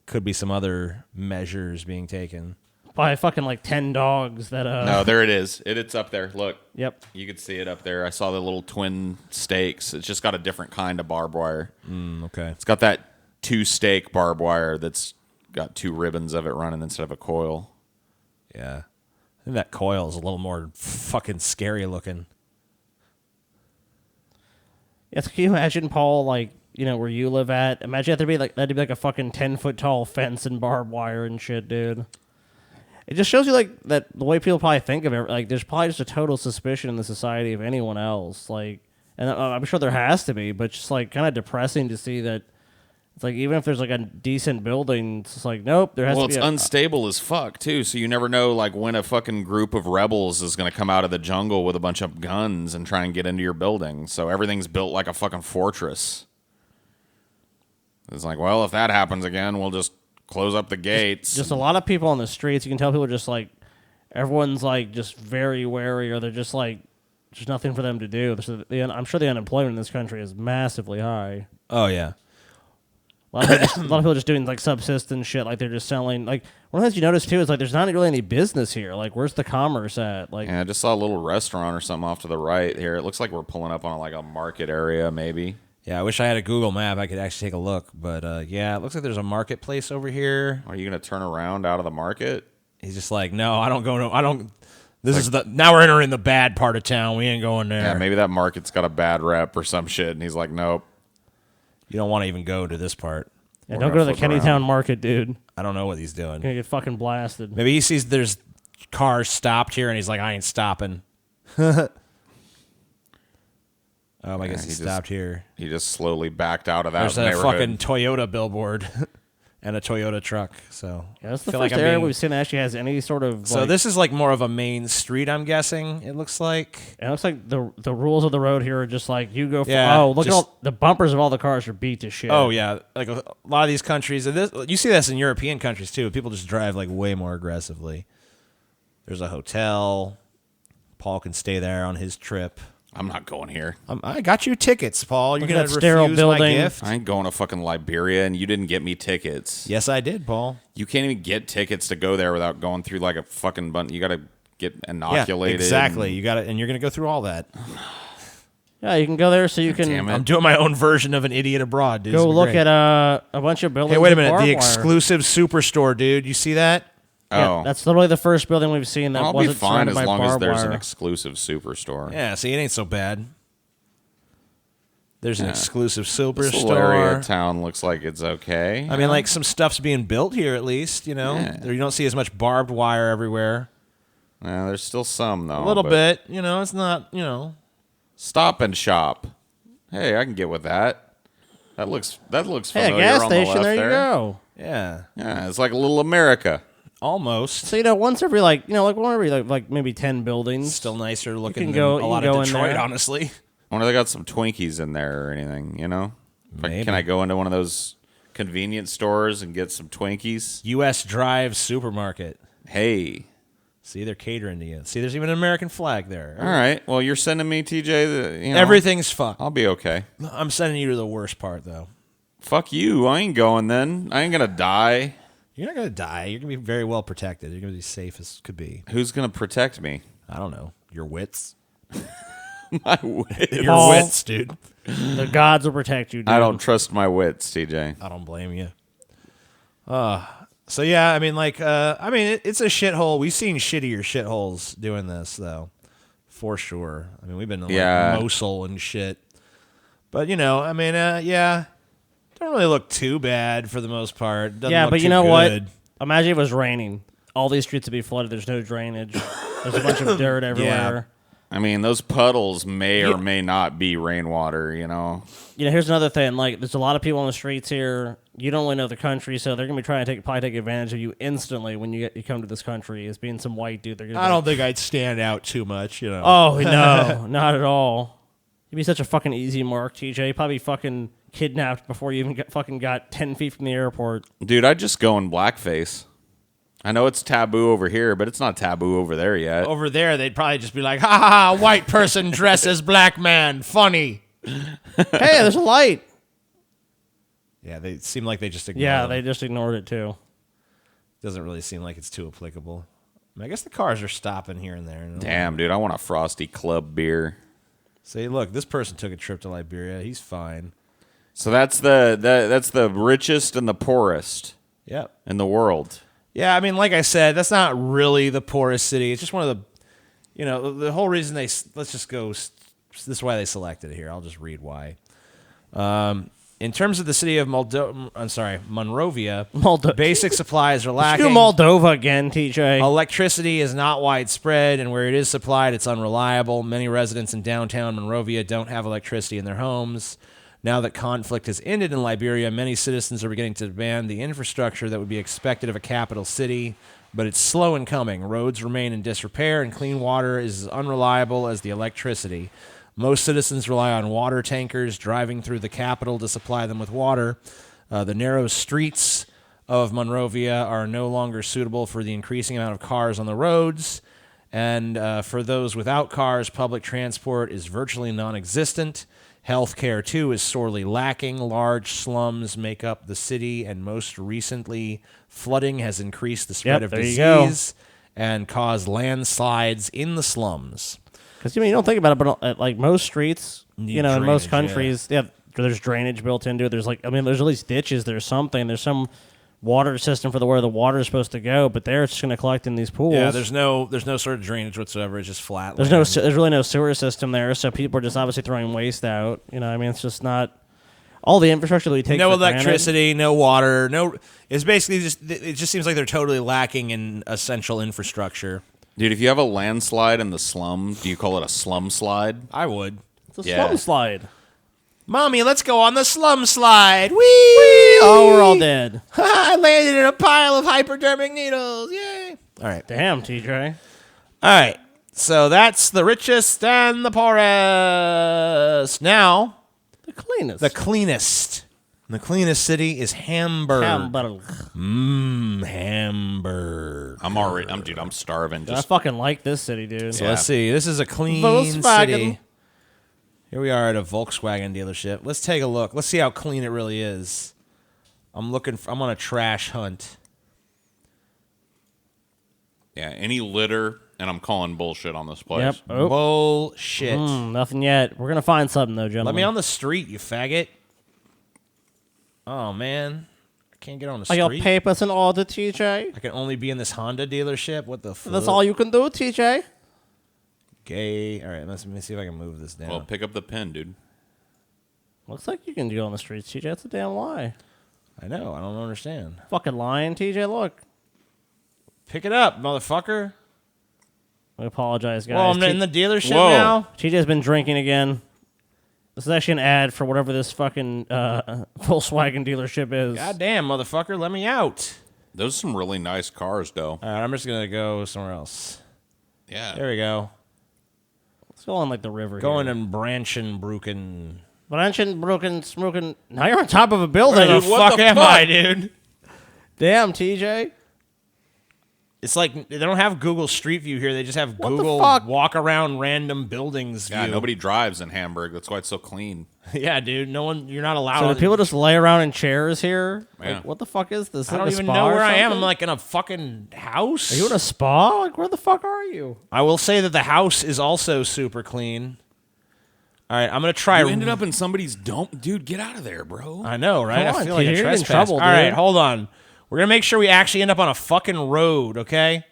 Could be some other measures being taken. By fucking 10 dogs that. No, there it is. It's up there. Look. Yep. You could see it up there. I saw the little twin stakes. It's just got a different kind of barbed wire. Okay. It's got that 2-stake barbed wire that's got 2 ribbons of it running instead of a coil. Yeah. I think that coil is a little more fucking scary looking. Yes, can you imagine, Paul, where you live at? Imagine that'd be like a fucking 10-foot tall fence and barbed wire and shit, dude. It just shows you that the way people probably think of it. There's probably just a total suspicion in the society of anyone else. And I'm sure there has to be, but just kind of depressing to see that. It's even if there's a decent building, it's just nope, there has to be. Well, it's unstable as fuck too, so you never know when a fucking group of rebels is going to come out of the jungle with a bunch of guns and try and get into your building. So everything's built like a fucking fortress. It's well, if that happens again, we'll just close up the gates. Just a lot of people on the streets. You can tell people are just everyone's just very wary, or they're just there's nothing for them to do. So I'm sure the unemployment in this country is massively high. Oh yeah. A lot of people just doing subsistence shit. They're just selling. One of the things you notice too is there's not really any business here. Where's the commerce at? Yeah, I just saw a little restaurant or something off to the right here. It looks like we're pulling up on a market area maybe. Yeah, I wish I had a Google map. I could actually take a look. But yeah, it looks like there's a marketplace over here. Are you gonna turn around out of the market? He's just no, I don't go. No, I don't. This is now we're entering the bad part of town. We ain't going there. Yeah, maybe that market's got a bad rep or some shit, and he's nope. You don't want to even go to this part. Yeah, don't go to the Kennytown market, dude. I don't know what he's doing. You're gonna get fucking blasted. Maybe he sees there's cars stopped here, and he's I ain't stopping. Oh, I guess he stopped here. He just slowly backed out of that There's neighborhood. a fucking Toyota billboard and a Toyota truck. So yeah, that's the first area we've seen that actually has any sort of. So this is more of a main street, I'm guessing. It looks like. It looks like the rules of the road here are just you go. Yeah, look at all the bumpers of all the cars are beat to shit. Oh yeah, a lot of these countries, and you see this in European countries too. People just drive way more aggressively. There's a hotel. Paul can stay there on his trip. I'm not going here. I got you tickets, Paul. You're going to refuse my gift? I ain't going to fucking Liberia, and you didn't get me tickets. Yes, I did, Paul. You can't even get tickets to go there without going through a fucking bunch. You got to get inoculated. Yeah, exactly. You got it, and you're going to go through all that. Yeah, you can go there so you can. I'm doing my own version of an idiot abroad, dude. Go look at a bunch of buildings. Hey, wait a minute. The exclusive superstore, dude. You see that? Yeah, that's literally the first building we've seen that wasn't be fine as long as there's wire. an exclusive superstore. Yeah, see, it ain't so bad. There's an exclusive This little superstore. area of town looks like it's okay. I mean, like some stuff's being built here at least. You know, Yeah. you don't see as much barbed wire everywhere. There's still some though. A little but bit. You know, it's not. You know, Stop and Shop. Hey, I can get with that. That looks Hey, a familiar gas on the station. left There you there. go. yeah, Yeah, it's like a little America. almost. So once every like one every like maybe 10 buildings. Still nicer looking can than go- a you lot can of go in Detroit, there. honestly. I wonder if they got some Twinkies in there or anything, you know? Maybe. Can I go into one of those convenience stores and get some Twinkies? U.S. Drive Supermarket. Hey. See, they're catering to you. See, there's even an American flag there. All right. Well, you're sending me, TJ, Everything's fun. I'll be okay. I'm sending you to the worst part, though. Fuck you. I ain't going then. I ain't going to die. You're not going to die. You're going to be very well protected. You're going to be safe as could be. Who's going to protect me? I don't know. Your wits. My wits. Your Paul. wits, dude. The gods will protect you, dude. I don't trust my wits, TJ. I don't blame you. So yeah, I mean, like, it's a shithole. We've seen shittier shitholes doing this, though, for sure. I mean, we've been in like Mosul and shit. But I mean, yeah, don't really look too bad for the most part. Doesn't Yeah, look but you too know what? good. Imagine if it was raining. All these streets would be flooded. There's no drainage. There's a bunch of dirt everywhere. I mean, those puddles may or may not be rainwater, you know? Here's another thing. Like, there's a lot of people on the streets here. You don't really know the country, so they're gonna be trying to probably take advantage of you instantly when you come to this country as being some white dude. They're gonna I don't think I'd stand out too much, Oh no, not at all. You'd be such a fucking easy mark, TJ. You'd probably fucking kidnapped before you even got 10 feet from the airport. Dude, I'd just go in blackface. I know it's taboo over here, but it's not taboo over there yet. Over there, they'd probably just be like, ha ha ha, white person dressed as black man, funny. Hey, there's a light. Yeah, they seem like they just ignored Yeah, them. they just ignored it too. Doesn't really seem like it's too applicable. I mean, I guess the cars are stopping here and there. Damn, dude, I want a Frosty Club beer. Say, look, this person took a trip to Liberia. He's fine. So that's the richest and the poorest Yep. in the world. Yeah, I mean, like I said, that's not really the poorest city. It's just one of the, the whole reason this is why they selected it here. I'll just read why. In terms of the city of Monrovia, basic supplies are lacking. Do Moldova again, TJ. Electricity is not widespread, and where it is supplied, it's unreliable. Many residents in downtown Monrovia don't have electricity in their homes. Now that conflict has ended in Liberia, many citizens are beginning to demand the infrastructure that would be expected of a capital city, but it's slow in coming. Roads remain in disrepair, and clean water is as unreliable as the electricity. Most citizens rely on water tankers driving through the capital to supply them with water. The narrow streets of Monrovia are no longer suitable for the increasing amount of cars on the roads, and for those without cars, public transport is virtually non-existent. Healthcare, too, is sorely lacking. Large slums make up the city, and most recently, flooding has increased the spread of disease and caused landslides in the slums. Because you don't think about it, but like most streets, in most drainage, countries, there's drainage built into it. There's there's at least ditches. There's something. There's some water system for where the water is supposed to go, but there it's just going to collect in these pools. Yeah, there's no sort of drainage whatsoever. It's just flat. There's really no sewer system there, so people are just obviously throwing waste out. It's just not all the infrastructure that we take. No for electricity, granted. no water, no. It's basically it just seems like they're totally lacking in essential infrastructure. Dude, if you have a landslide in the slum, do you call it a slum slide? I would. It's a slum slide. Mommy, let's go on the slum slide. Whee! Oh, we're all dead. I landed in a pile of hypodermic needles. Yay! All right. Damn, TJ. All right. So that's the richest and the poorest. Now, The cleanest. The cleanest city is Hamburg. Hamburg. Hamburg. I'm starving. I fucking like this city, dude. So let's see. This is a clean Volkswagen. city. Here we are at a Volkswagen dealership. Let's take a look. Let's see how clean it really is. I'm on a trash hunt. Yeah, any litter, and I'm calling bullshit on this place. Yep. Oh. Bullshit. Nothing yet. We're gonna find something though, gentlemen. Let me on the street, you faggot. Oh, man. I can't get on the Are street. your papers in order, TJ? I can only be in this Honda dealership? What the fuck? That's all you can do, TJ. Gay. All right, let me see if I can move this down. Well, pick up the pen, dude. Looks like you can go on the streets, TJ. That's a damn lie. I know. I don't understand. Fucking lying, TJ. Look. Pick it up, motherfucker. I apologize, guys. Well, I'm in the dealership Whoa. now. TJ's been drinking again. This is actually an ad for whatever this fucking Volkswagen dealership is. God damn, motherfucker. Let me out. Those are some really nice cars, though. All right, I'm just going to go somewhere else. Yeah. There we go. Let's go on like the river. Going here. in Branchenbrucken. Smoking. Now you're on top of a building. Where the fuck am I, dude? Damn, TJ. It's like they don't have Google Street View here. They just have What the Google fuck? walk around random buildings Yeah, view. nobody drives in Hamburg. That's why it's so clean. Yeah, dude. No one. You're not allowed. So do people just lay around in chairs here? Yeah. Like, what the fuck is this? I don't Like a even spa know or where I am. I'm something? like in a fucking house. Are you in a spa? Like, where the fuck are you? I will say that the house is also super clean. All right, I'm gonna try. You ended up in somebody's dump. Dude, get out of there, bro. I know, right? Come I on, feel like dude, a you're in trespass. trouble, All right, dude. hold on. We're gonna make sure we actually end up on a fucking road, okay?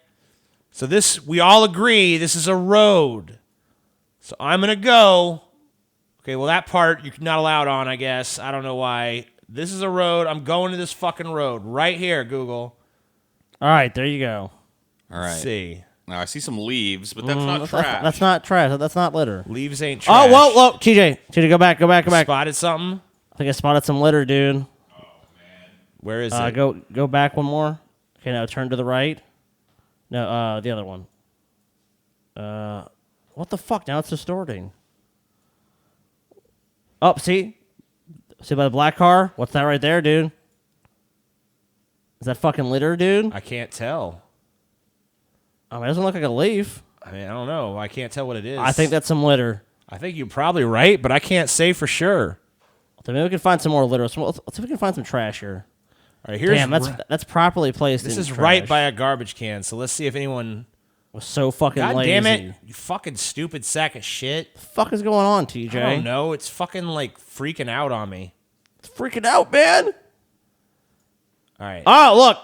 So this, we all agree, this is a road. So I'm gonna go. Okay, well that part you're not allowed on, I guess. I don't know why. This is a road. I'm going to this fucking road right here, Google. All right, there you go. All right. Let's see. Now, I see some leaves, but that's not trash. That's not trash. That's not litter. Leaves ain't trash. Oh, whoa. TJ, go back. Spotted something? I think I spotted some litter, dude. Where is it? Go back one more. Okay, now turn to the right. No, the other one. What the fuck? Now it's distorting. Oh, see? See by the black car? What's that right there, dude? Is that fucking litter, dude? I can't tell. I mean, it doesn't look like a leaf. I mean, I don't know. I can't tell what it is. I think that's some litter. I think you're probably right, but I can't say for sure. So maybe we can find some more litter. So let's see if we can find some trash here. All right, here's Damn, that's properly placed. this in is trash. right by a garbage can. So let's see if anyone. Was so fucking God lazy. damn it! You fucking stupid sack of shit. The fuck is going on, TJ? I don't know. It's fucking like freaking out on me. It's freaking out, man. All right. Oh, look.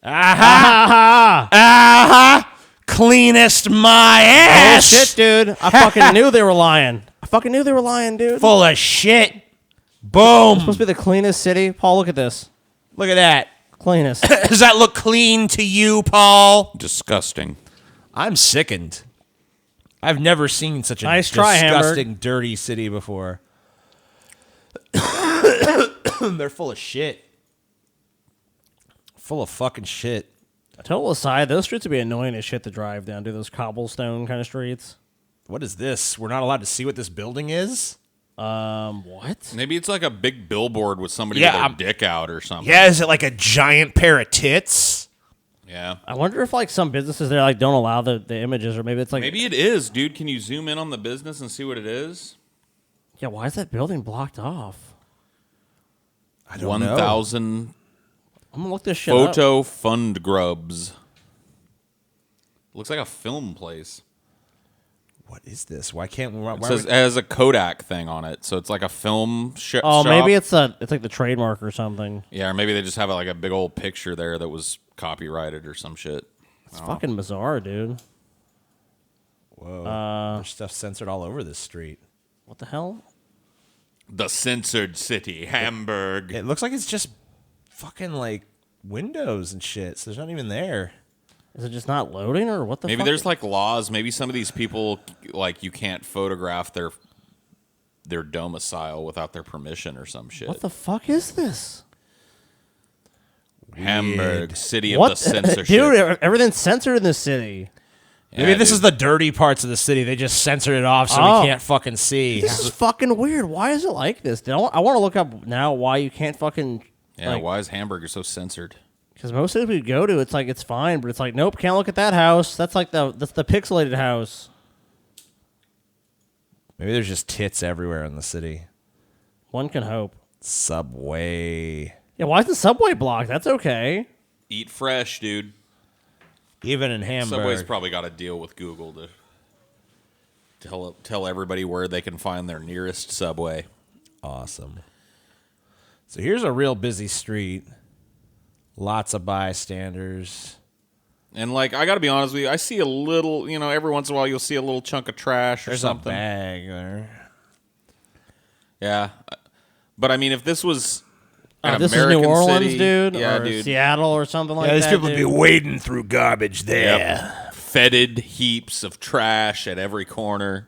Aha! Aha! Cleanest my Oh, ass. shit, dude. I fucking knew they were lying. Dude. Full of shit. Boom. Supposed to be the cleanest city. Paul, look at this. Look at that. Cleanest. Does that look clean to you, Paul? Disgusting. I'm sickened. I've never seen such a Nice try, disgusting, dirty city before. They're full of shit. Full of fucking shit. Total aside, those streets would be annoying as shit to drive down, dude. Those cobblestone kind of streets. What is this? We're not allowed to see what this building is? What? Maybe it's like a big billboard with somebody Yeah, with their dick out or something. Yeah, is it like a giant pair of tits? Yeah. I wonder if like some businesses there like don't allow the images, or maybe it's like Maybe it is, dude. Can you zoom in on the business and see what it is? Yeah, why is that building blocked off? I don't know. 1,000 I'm gonna look this shit up. photo fund grubs. Looks like a film place. What is this? Why can't we? Why It says it has a Kodak thing on it, so it's like a film shop. Oh, maybe it's like the trademark or something. Yeah, or maybe they just have like a big old picture there that was copyrighted or some shit. It's fucking bizarre, dude. Whoa. There's stuff censored all over this street. What the hell? The censored city, Hamburg. It looks like it's just fucking like windows and shit. So there's not even there. Is it just not loading, or what the Maybe fuck? there's like laws. Maybe some of these people, like, you can't photograph their domicile without their permission or some shit. What the fuck is this? Hamburg, city of What the censorship. Dude, everything's censored in this city. Maybe Yeah, this dude. is the dirty parts of the city. They just censored it off so Oh. we can't fucking see. This is fucking weird. Why is it like this? Dude, I want to look up now why you can't fucking... Yeah, like, why is Hamburg so censored? Because most cities we go to, it's like it's fine, but it's like, nope, can't look at that house. That's like that's the pixelated house. Maybe there's just tits everywhere in the city. One can hope. Subway. Yeah, why is the subway blocked? That's okay. Eat fresh, dude. Even in Hamburg. Subway's probably got to deal with Google to tell everybody where they can find their nearest Subway. Awesome. So here's a real busy street. Lots of bystanders. And, like, I got to be honest with you, I see a little, every once in a while you'll see a little chunk of trash or There's something. a bag there. Yeah. But I mean, if this was an this American is New Orleans, city, dude, yeah, or dude, Seattle or something like These that. people dude. be wading through garbage there. Yep. Fetid heaps of trash at every corner.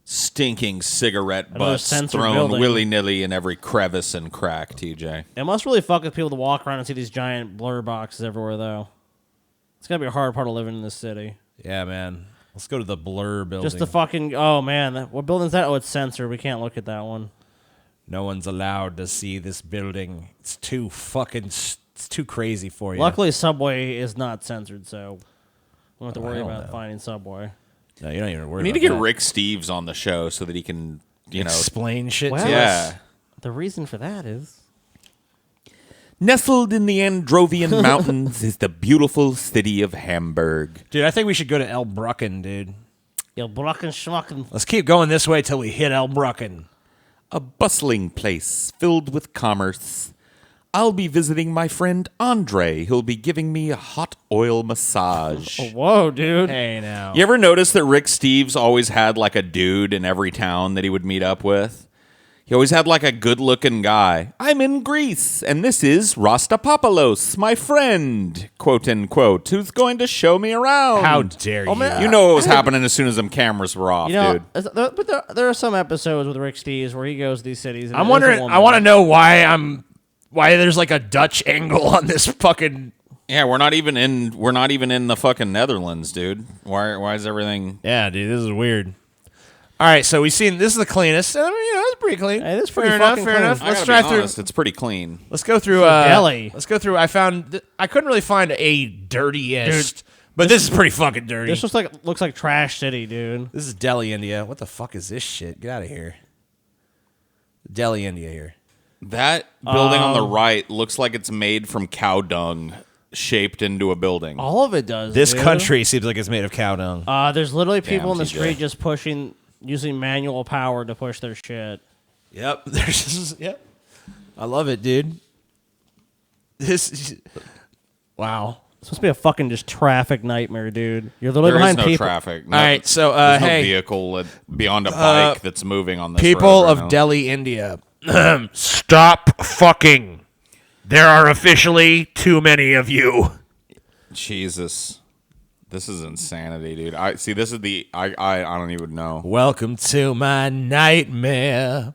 Stinking cigarette Another butts censored thrown building. willy-nilly in every crevice and crack, TJ. It must really fuck with people to walk around and see these giant blur boxes everywhere, though. It's gotta be a hard part of living in this city. Yeah, man. Let's go to the Blur building. Just the fucking what building's that? Oh, it's censored. We can't look at that one. No one's allowed to see this building. It's too crazy for you. Luckily, Subway is not censored, so we don't have to worry I don't about know. finding Subway. No, you don't even worry We need about to get that. Rick Steves on the show so that he can, explain shit Well, to us. yeah. The reason for that is Nestled in the Androvian Mountains is the beautiful city of Hamburg. Dude, I think we should go to Elbrucken, dude. you're brucken schmucken. Let's keep going this way till we hit Elbrucken. A bustling place filled with commerce. I'll be visiting my friend Andre, who'll be giving me a hot oil massage. Whoa, dude. Hey, now. You ever notice that Rick Steves always had like a dude in every town that he would meet up with? He always had like a good-looking guy. I'm in Greece, and this is Rastapopoulos, my friend, quote unquote, who's going to show me around. How dare you? man. You know what was happening as soon as them cameras were off, You know, dude. but there are some episodes with Rick Steves where he goes to these cities. And I'm there's a wondering. woman. I want to know why there's like a Dutch angle on this fucking. Yeah, we're not even in the fucking Netherlands, dude. Why is everything? Yeah, dude, this is weird. All right, so we've seen this is the cleanest. I mean, it's pretty clean. It is pretty fair enough. fucking Fair clean. enough. I Let's gotta drive be through. honest, it's pretty clean. Let's go through. deli. Let's go through. I couldn't really find a dirtiest, but this is pretty fucking dirty. This looks like Trash City, dude. This is Delhi, India. What the fuck is this shit? Get out of here. Delhi, India here. That building on the right looks like it's made from cow dung shaped into a building. All of it does. This dude. country seems like it's made of cow dung. There's literally people in the TJ. street just using manual power to push their shit. Yep. Yep. I love it, dude. Wow. It's supposed to be a fucking just traffic nightmare, dude. You're literally There is behind no people. traffic. No, All right, so there's hey, no vehicle beyond a bike that's moving on this people road right of now. Delhi, India, stop fucking. There are officially too many of you. Jesus, this is insanity, dude. I see. This is the I don't even know. Welcome to my nightmare.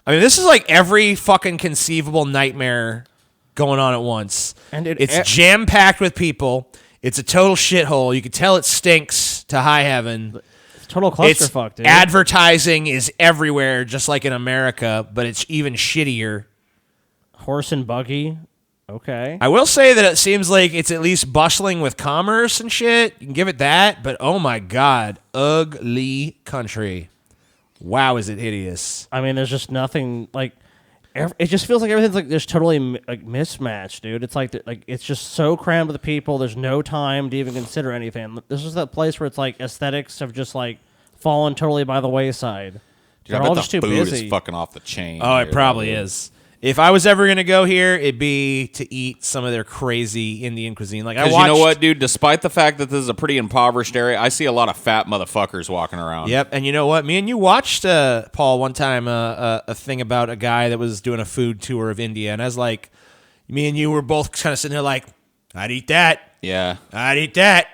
I mean, this is like every fucking conceivable nightmare going on at once. And it's jam-packed with people. It's a total shithole. You can tell it stinks to high heaven. It's total clusterfuck, dude. Advertising is everywhere, just like in America, but it's even shittier. Horse and buggy. Okay. I will say that it seems like it's at least bustling with commerce and shit. You can give it that, but oh my god, ugly country. Wow, is it hideous. I mean, there's just nothing like. It just feels like everything's like just totally like mismatched, dude. It's like it's just so crammed with people. There's no time to even consider anything. This is that place where it's like aesthetics have just like fallen totally by the wayside. Dude, I They're bet all the just too food busy. is fucking off the chain. Oh, here, it probably dude. is. If I was ever going to go here, it'd be to eat some of their crazy Indian cuisine. Like I Because watched, you know what, dude? Despite the fact that this is a pretty impoverished area, I see a lot of fat motherfuckers walking around. Yep, and you know what? Me and you watched, Paul, one time a thing about a guy that was doing a food tour of India, and I was like, me and you were both kind of sitting there like, I'd eat that. Yeah. I'd eat that.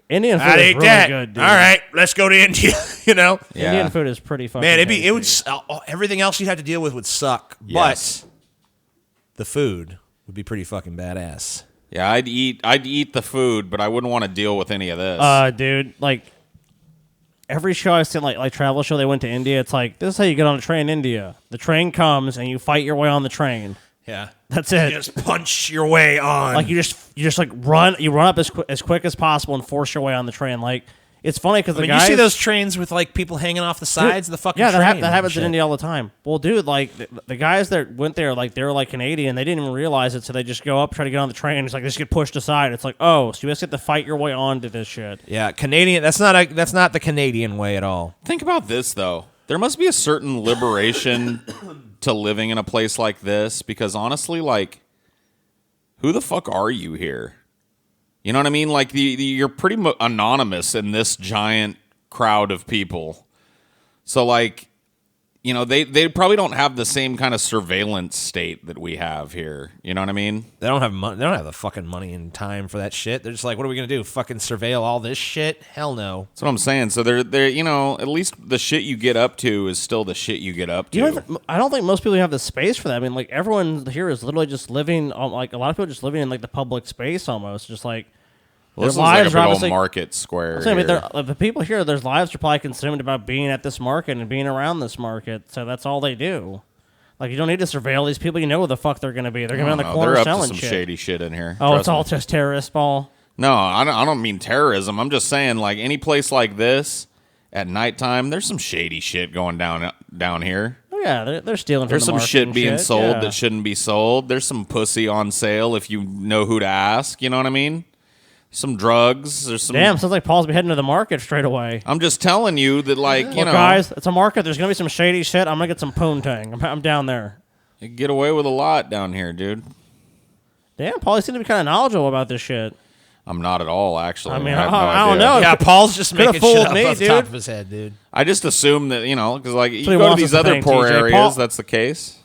Indian food I'd is eat really that. good, dude. All right, let's go to India. You know, Yeah. Indian food is pretty fucking. man, it would tasty. everything else you'd have to deal with would suck, Yes. but the food would be pretty fucking badass. Yeah, I'd eat the food, but I wouldn't want to deal with any of this. Dude, like every show I've seen, like travel show, they went to India. It's like this is how you get on a train in India. The train comes and you fight your way on the train. Yeah, That's it. just punch your way on. Like you just like run up as quick as possible and force your way on the train. Like it's funny because I mean, you see those trains with like people hanging off the sides of the fucking yeah, train. that happens and in shit. India all the time. Well, dude, like the guys that went there, like they were like Canadian. They didn't even realize it, so they just go up, try to get on the train. It's like they just get pushed aside. It's like, oh, so you just have to fight your way onto this shit. Yeah, Canadian. That's not the Canadian way at all. Think about this, though. There must be a certain liberation to living in a place like this, because honestly, like, who the fuck are you here? You know what I mean? Like, you're pretty anonymous in this giant crowd of people. So, like, you know, they probably don't have the same kind of surveillance state that we have here. You know what I mean? They don't have money. They don't have the fucking money and time for that shit. They're just like, what are we gonna do? Fucking surveil all this shit? Hell no. That's what I'm saying. So they're you know, at least the shit you get up to is still the shit you get up to. You know, I don't think most people have the space for that. I mean, like everyone here is literally just living, like a lot of people are just living in like the public space almost, just like. Well, Their lives like are a big obviously old market square. I mean, here. the people here, their lives are probably consumed about being at this market and being around this market. So that's all they do. Like you don't need to surveil these people. You know where the fuck they're going to be. They're going to be on the corner they're up selling to some shit. shady shit in here. Oh, Trust it's all me. just terrorist ball. No, I don't mean terrorism. I'm just saying, like any place like this at nighttime, there's some shady shit going down here. Oh yeah, they're stealing. There's from the some market shit and being sold yeah. that shouldn't be sold. There's some pussy on sale if you know who to ask. You know what I mean? Some drugs. There's some. Damn, sounds like Paul's be heading to the market straight away. I'm just telling you that, like, you Look, know, guys, it's a market. There's gonna be some shady shit. I'm gonna get some poontang. I'm down there. you get away with a lot down here, dude. Damn, Paul, you seem to be kind of knowledgeable about this shit. I'm not at all, actually. I mean, have no I don't idea. know. Yeah, Paul's just Could've making fooled shit up me, off the top dude. of his head, dude. I just assume that, you know, because, like, you what he go to wants these us to other think, poor TJ. areas, Paul- that's the case.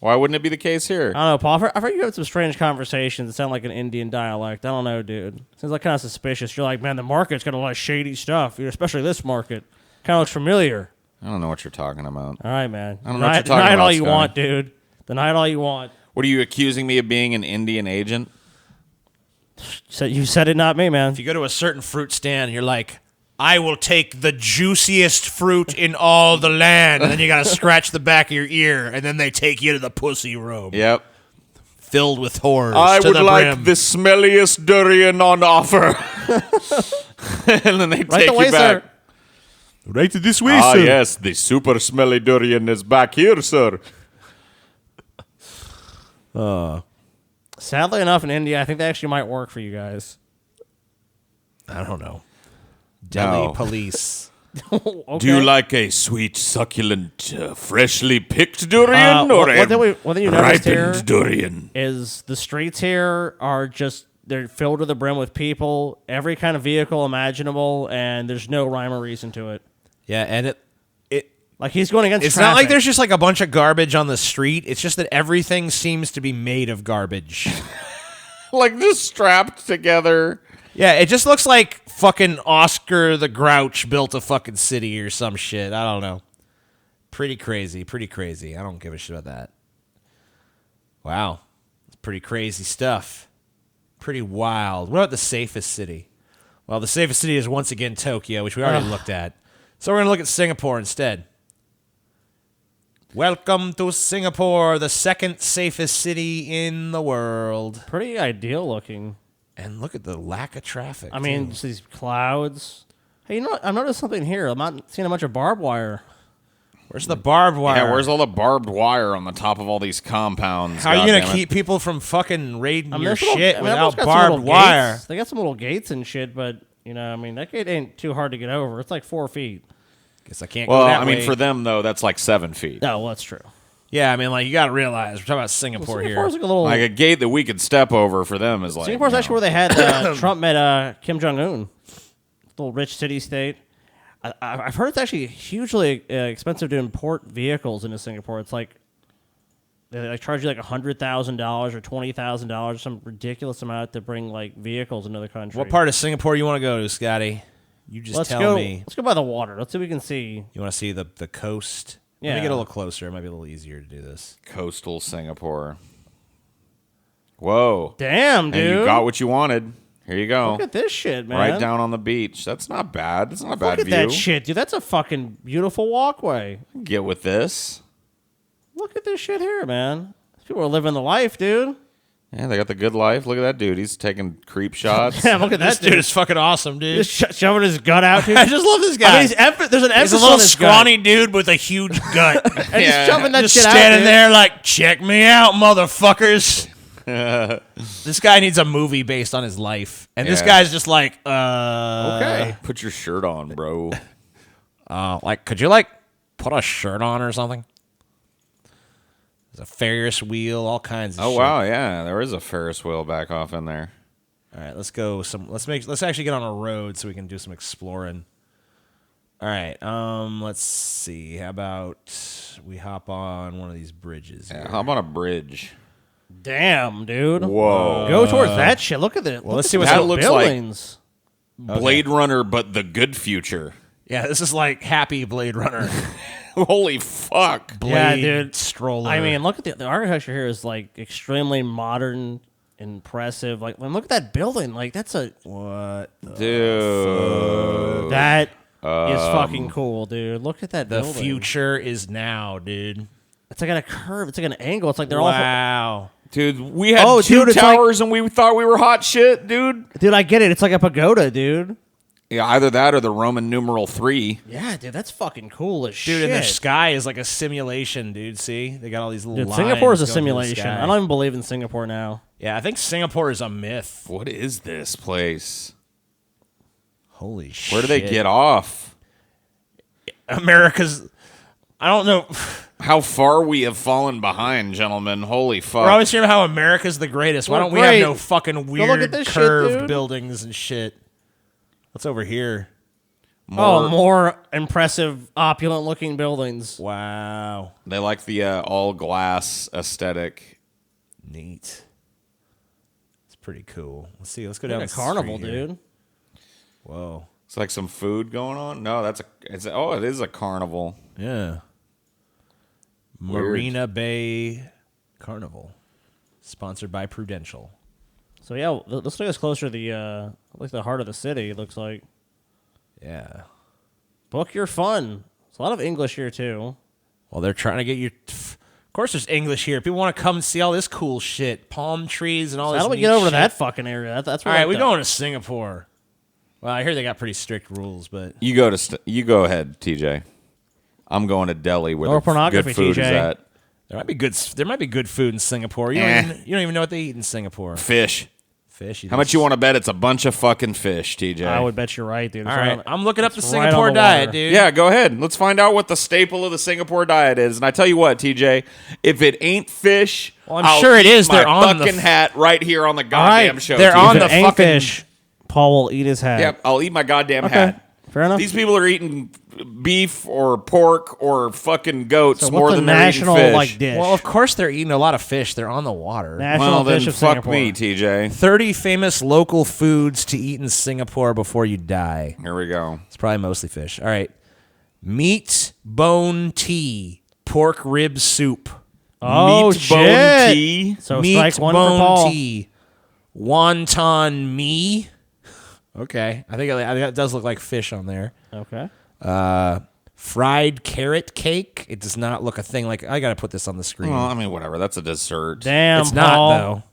Why wouldn't it be the case here? I don't know, Paul. I've heard you have some strange conversations that sound like an Indian dialect. I don't know, dude. Seems like kind of suspicious. You're like, man, the market's got a lot of shady stuff, especially this market. Kind of looks familiar. I don't know what you're talking about. All right, man. I don't know what you're talking Deny it about, all you Scotty. want, dude. Deny it all you want. What are you accusing me of being an Indian agent? So you said it, not me, man. If you go to a certain fruit stand, you're like, I will take the juiciest fruit in all the land. And then you got to scratch the back of your ear, and then they take you to the pussy room. Yep. Filled with whores. I to would the like brim. the smelliest durian on offer. And then they Right take the way, you back. sir. Right this way, Ah, yes, the super smelly durian is back here, sir. Sadly enough, in India, I think that actually might work for you guys. I don't know. Delhi No. police. Okay. Do you like a sweet, succulent, freshly picked durian or what did you notice here ripened durian? is the streets here are just, they're filled to the brim with people, every kind of vehicle imaginable, and there's no rhyme or reason to it. Yeah, and it Like he's going against it's traffic. not like there's just like a bunch of garbage on the street. It's just that everything seems to be made of garbage. Like just strapped together. Yeah, it just looks like fucking Oscar the Grouch built a fucking city or some shit. I don't know. Pretty crazy. I don't give a shit about that. Wow. It's pretty crazy stuff. Pretty wild. What about the safest city? Well, the safest city is once again Tokyo, which we already looked at. So we're going to look at Singapore instead. Welcome to Singapore, the second safest city in the world. pretty ideal looking. And look at the lack of traffic. I mean, too. just these clouds. Hey, you know what? I've noticed something here. I'm not seeing a bunch of barbed wire. Where's the barbed wire? Yeah, where's all the barbed wire on the top of all these compounds? How are you going to goddammit? keep people from fucking raiding your there's little- shit everyone's without got some barbed little wire? gates. They got some little gates and shit, but, you know, I mean, that gate ain't too hard to get over. It's like 4 feet. Guess I can't go Well, that I mean, way. for them, though, that's like 7 feet. Oh, well, that's true. Yeah, I mean, like, you got to realize, we're talking about Singapore here. Singapore's like a little... Like a gate that we could step over for them is like. Singapore's you actually know. where they had Trump met Kim Jong-un. Little rich city-state. I've heard it's actually hugely expensive to import vehicles into Singapore. It's like they like charge you like $100,000 or $20,000, some ridiculous amount to bring like vehicles into the country. What part of Singapore you want to go to, Scotty? You just tell me. Let's go by the water. Let's see if we can see. You want to see the coast? Let Yeah. me get a little closer. It might be a little easier to do this. Coastal Singapore. Whoa. Damn, dude. And you got what you wanted. Here you go. Look at this shit, man. Right down on the beach. That's not bad. That's not a bad Look at view. that shit, dude. That's a fucking beautiful walkway. Get with this. Look at this shit here, man. People are living the life, dude. Yeah, they got the good life. Look at that dude. He's taking creep shots. Yeah, look at This that dude dude. is fucking awesome, dude. Just shoving his gut out, dude. I just love this I guy. mean, there's an He's emphasis a little on his scrawny dude with a huge gut. gut. And he's shoving that Just shit out. standing dude. there like, check me out, motherfuckers. This guy needs a movie based on his life. And this Yeah. guy's just like, Okay. Put your shirt on, bro. like, could you like put a shirt on or something? There's a Ferris wheel, all kinds of Oh shit. wow, yeah, there is a Ferris wheel back off in there. All right, let's go. Let's actually get on a road so we can do some exploring. All right. Let's see. How about we hop on one of these bridges? Yeah, here? how about a bridge? Damn, dude. Whoa. Go towards that shit. Look at it. Well, let's see what what that looks like. buildings. Blade Runner, but the good future. Yeah, this is like Happy Blade Runner. Holy fuck. Blade Yeah, dude. stroller. I mean, look at the architecture here is like extremely modern, impressive. Like, look at that building. Like, that's a what? Dude. that is fucking cool, dude. Look at that The building. future is now, dude. It's like at a curve. It's like an angle. It's like they're all. Wow. Dude, we had Oh, two dude, it's towers and we thought we were hot shit, dude. Dude, I get it. It's like a pagoda, dude. Yeah, either that or the Roman numeral 3. Yeah, dude, that's fucking cool as shit. Dude, and the sky is like a simulation, dude. See? They got all these little Dude, lines Singapore is a going through the simulation. sky. I don't even believe in Singapore now. Yeah, I think Singapore is a myth. What is this place? Holy shit. Where do they get off? America's... I don't know. How far we have fallen behind, gentlemen. Holy fuck. We're always hearing how America's the greatest. Why We're don't we have great. no fucking look at weird this shit, curved dude. buildings and shit? What's over here? More impressive, opulent-looking buildings. Wow. They like the all glass aesthetic. Neat. It's pretty cool. Let's see. Let's go Like down a the carnival, street here. dude. Whoa. It's like some food going on. No, it is a carnival. Yeah. Weird. Marina Bay Carnival. Sponsored by Prudential. So yeah, let's take us closer to the like the heart of the city. It looks like. Yeah. Book your fun. There's a lot of English here too. Well, they're trying to get you... Of course there's English here. People want to come and see all this cool shit. Palm trees and all this How do we neat get over shit. to that fucking area? That's All right, we're going to Singapore. Well, I hear they got pretty strict rules, but... You go ahead, TJ. I'm going to Delhi where More the pornography, good food TJ. is at. There might be good food in Singapore. You don't even know what they eat in Singapore. Fish. Fish. How much you want to bet it's a bunch of fucking fish, TJ? I would bet you're right, dude. All right, I'm looking up the it's right Singapore on the diet, water. dude. Yeah, go ahead. Let's find out what the staple of the Singapore diet is. And I tell you what, TJ, if it ain't fish, Well, I'm I'll sure it eat is. my They're on the fucking hat right here on the All goddamn right, show. they're TJ. on If the it ain't fucking- fish, Paul will eat his hat. Yep, I'll eat my goddamn Okay. hat. Fair enough. These people are eating beef or pork or fucking goats So more what's the than they're national eating fish. like dish? Well, of course they're eating a lot of fish. They're on the water. National Well, then dish of fuck Singapore. me, TJ. 30 famous local foods to eat in Singapore before you die. Here we go. It's probably mostly fish. All right. Meat bone tea, pork rib soup. Oh Meat shit! bone tea. So Meat strike one bone for Paul. tea, wonton mee. Okay, I think that does look like fish on there. Okay. Fried carrot cake. It does not look a thing like. I gotta put this on the screen. Well, I mean, whatever. That's a dessert. Damn, it's Paul. not though.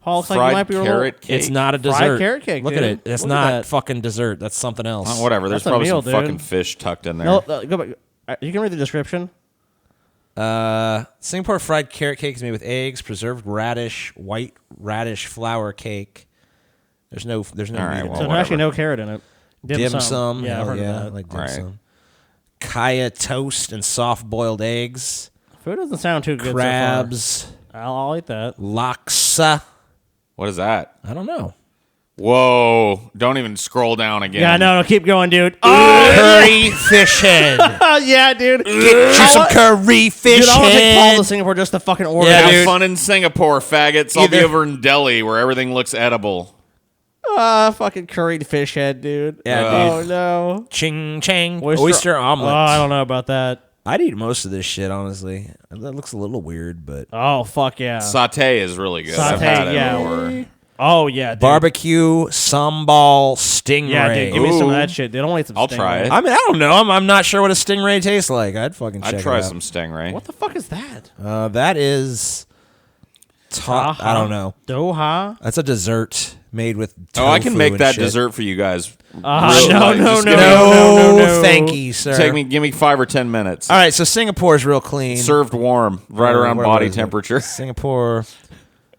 Paul looks like Fried you might be a carrot little. cake. It's not a Fried dessert. carrot cake, Look dude. at it. That's Look at not that. fucking dessert. That's something else. Whatever. There's That's a probably meal, some dude. fucking fish tucked in there. No, go back. You can read the description. Singapore fried carrot cake is made with eggs, preserved radish, white radish flour cake. There's no right, meat in well, it. So there's whatever. actually no carrot in it. Dim sum. Yeah, I've Hell heard yeah, of I that. like dim All right. sum. Kaya toast and soft boiled eggs. Food doesn't sound too good. Crabs. So far. I'll eat that. Laksa. What is that? I don't know. Whoa. Don't even scroll down again. Yeah, no, keep going, dude. Curry fish head. Oh, yeah, dude. Get you some curry fish Dude, I want to take Paul head. to Singapore just to fucking order. Yeah, Have dude. fun in Singapore, faggots. I'll be Either- over in Delhi where everything looks edible. Fucking curried fish head, dude. Yeah, Oh, dude. no. Ching chang. Oyster omelet. Oh, I don't know about that. I'd eat most of this shit, honestly. That looks a little weird, but Oh, fuck yeah. Satay is really good. I've Saute, had it yeah. before. Oh, yeah, dude. barbecue sambal stingray. Yeah, dude, give me some of Ooh. that shit. They don't want some I'll try stingray. it. I mean, I don't know. I'm not sure what a stingray tastes like. I'd fucking check I'd try it out. some stingray. What the fuck is that? That is... I don't know. Doha? That's a dessert made with tofu Oh, I can make and that shit. dessert for you guys. No, Real- no, like, no, just no, give me- No, thank you, sir. Give me 5 or 10 minutes. All right, so Singapore's real clean. Served warm, right around What body is it? temperature. Singapore.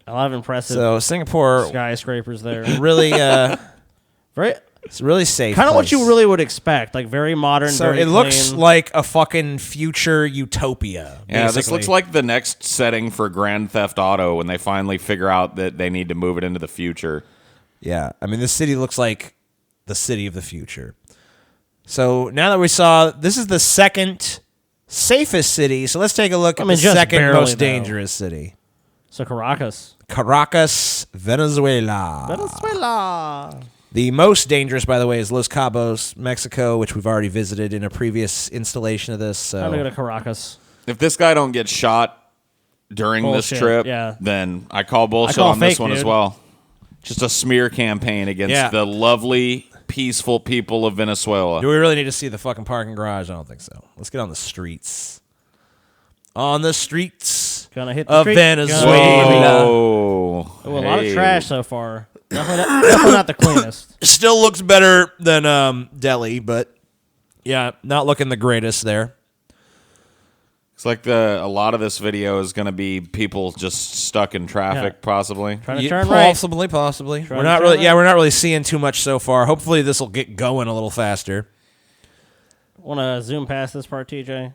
A lot of impressive So Singapore skyscrapers there. really, Very, it's really safe. kind of what place. you really would expect. Like very modern, So very it looks clean. like a fucking future utopia. Yeah, this basically. looks like the next setting for Grand Theft Auto when they finally figure out that they need to move it into the future. Yeah, I mean, this city looks like the city of the future. So now that we saw, this is the second safest city. So let's take a look at the just second barely, most though. dangerous city. So Caracas. Caracas, Venezuela. Venezuela. The most dangerous, by the way, is Los Cabos, Mexico, which we've already visited in a previous installation of this. So I'm going to go to Caracas. If this guy don't get shot during Bullshit, this trip, yeah. then I call bullshit I call on this fake, one as dude. well. Just a smear campaign against the lovely, peaceful people of Venezuela. do we really need to see the fucking parking garage? I don't think so. Let's get on the streets. On the streets Gonna hit the of street. Venezuela. Oh, Ooh, a lot of trash so far. Definitely not the cleanest. Still looks better than Delhi, but yeah, not looking the greatest there. It's like a lot of this video is going to be people just stuck in traffic, Yeah. possibly. Trying to turn right. Possibly. Trying We're to not turn really. right. Yeah, we're not really seeing too much so far. Hopefully, this will get going a little faster. Want to zoom past this part, TJ?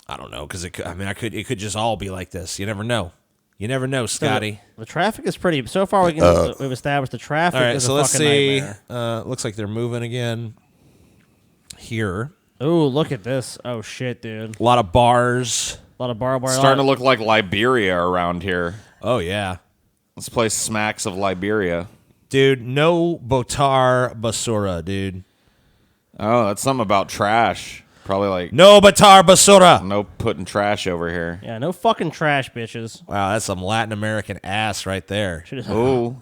I don't know because it could just all be like this. You never know. You never know, Scotty. The traffic is pretty. So far, we've established the traffic All right, is so a let's fucking see. nightmare. Looks like they're moving again. Here, Ooh, look at this. Oh shit, dude. a lot of bars. A lot of barbed wire. Starting to look like Liberia around here. Oh yeah, This place smacks of Liberia. dude. No botar basura, dude. Oh, that's something about trash. Probably like No botar basura. no putting trash over here. Yeah, no fucking trash, bitches. Wow, that's some Latin American ass right there. Shit is- Oh,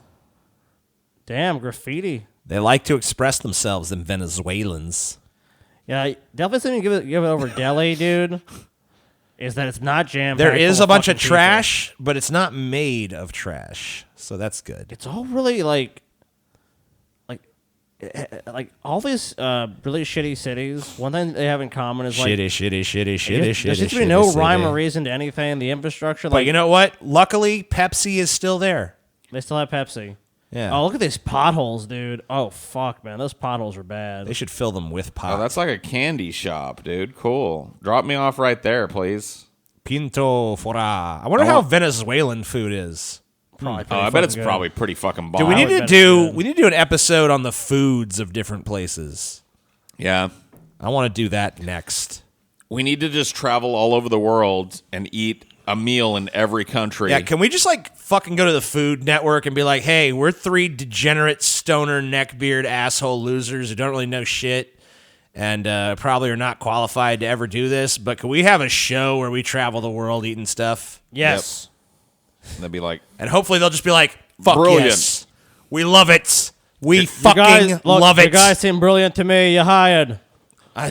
Damn, graffiti. They like to express themselves, them Venezuelans. Yeah, definitely something to give it over Delhi, dude. Is that it's not jammed. There is a bunch of trash, but it's not made of trash, so that's good. It's all really like all these really shitty cities. One thing they have in common is like Shitty. there seems to be no rhyme or reason to anything. The infrastructure, But like you know what? Luckily, Pepsi is still there. they still have Pepsi. Yeah. Oh, look at these potholes, dude. Oh fuck, man, those potholes are bad. They should fill them with pop. oh, that's like a candy shop, dude. Cool. Drop me off right there, please. Pinto fora. I wonder how Venezuelan food is. Probably Oh, I bet it's probably pretty fucking bomb. Do we need would to bet do? it's good. We need to do an episode on the foods of different places. Yeah. I want to do that next. We need to just travel all over the world and eat a meal in every country. Yeah, can we just like fucking go to the Food Network and be like, hey, we're three degenerate stoner neckbeard asshole losers who don't really know shit and probably are not qualified to ever do this, but can we have a show where we travel the world eating stuff? Yes. They'd be like, And hopefully they'll just be like, fuck Brilliant. yes. We love it. We You fucking guys, look, love You it. guys seem brilliant to me. You hired.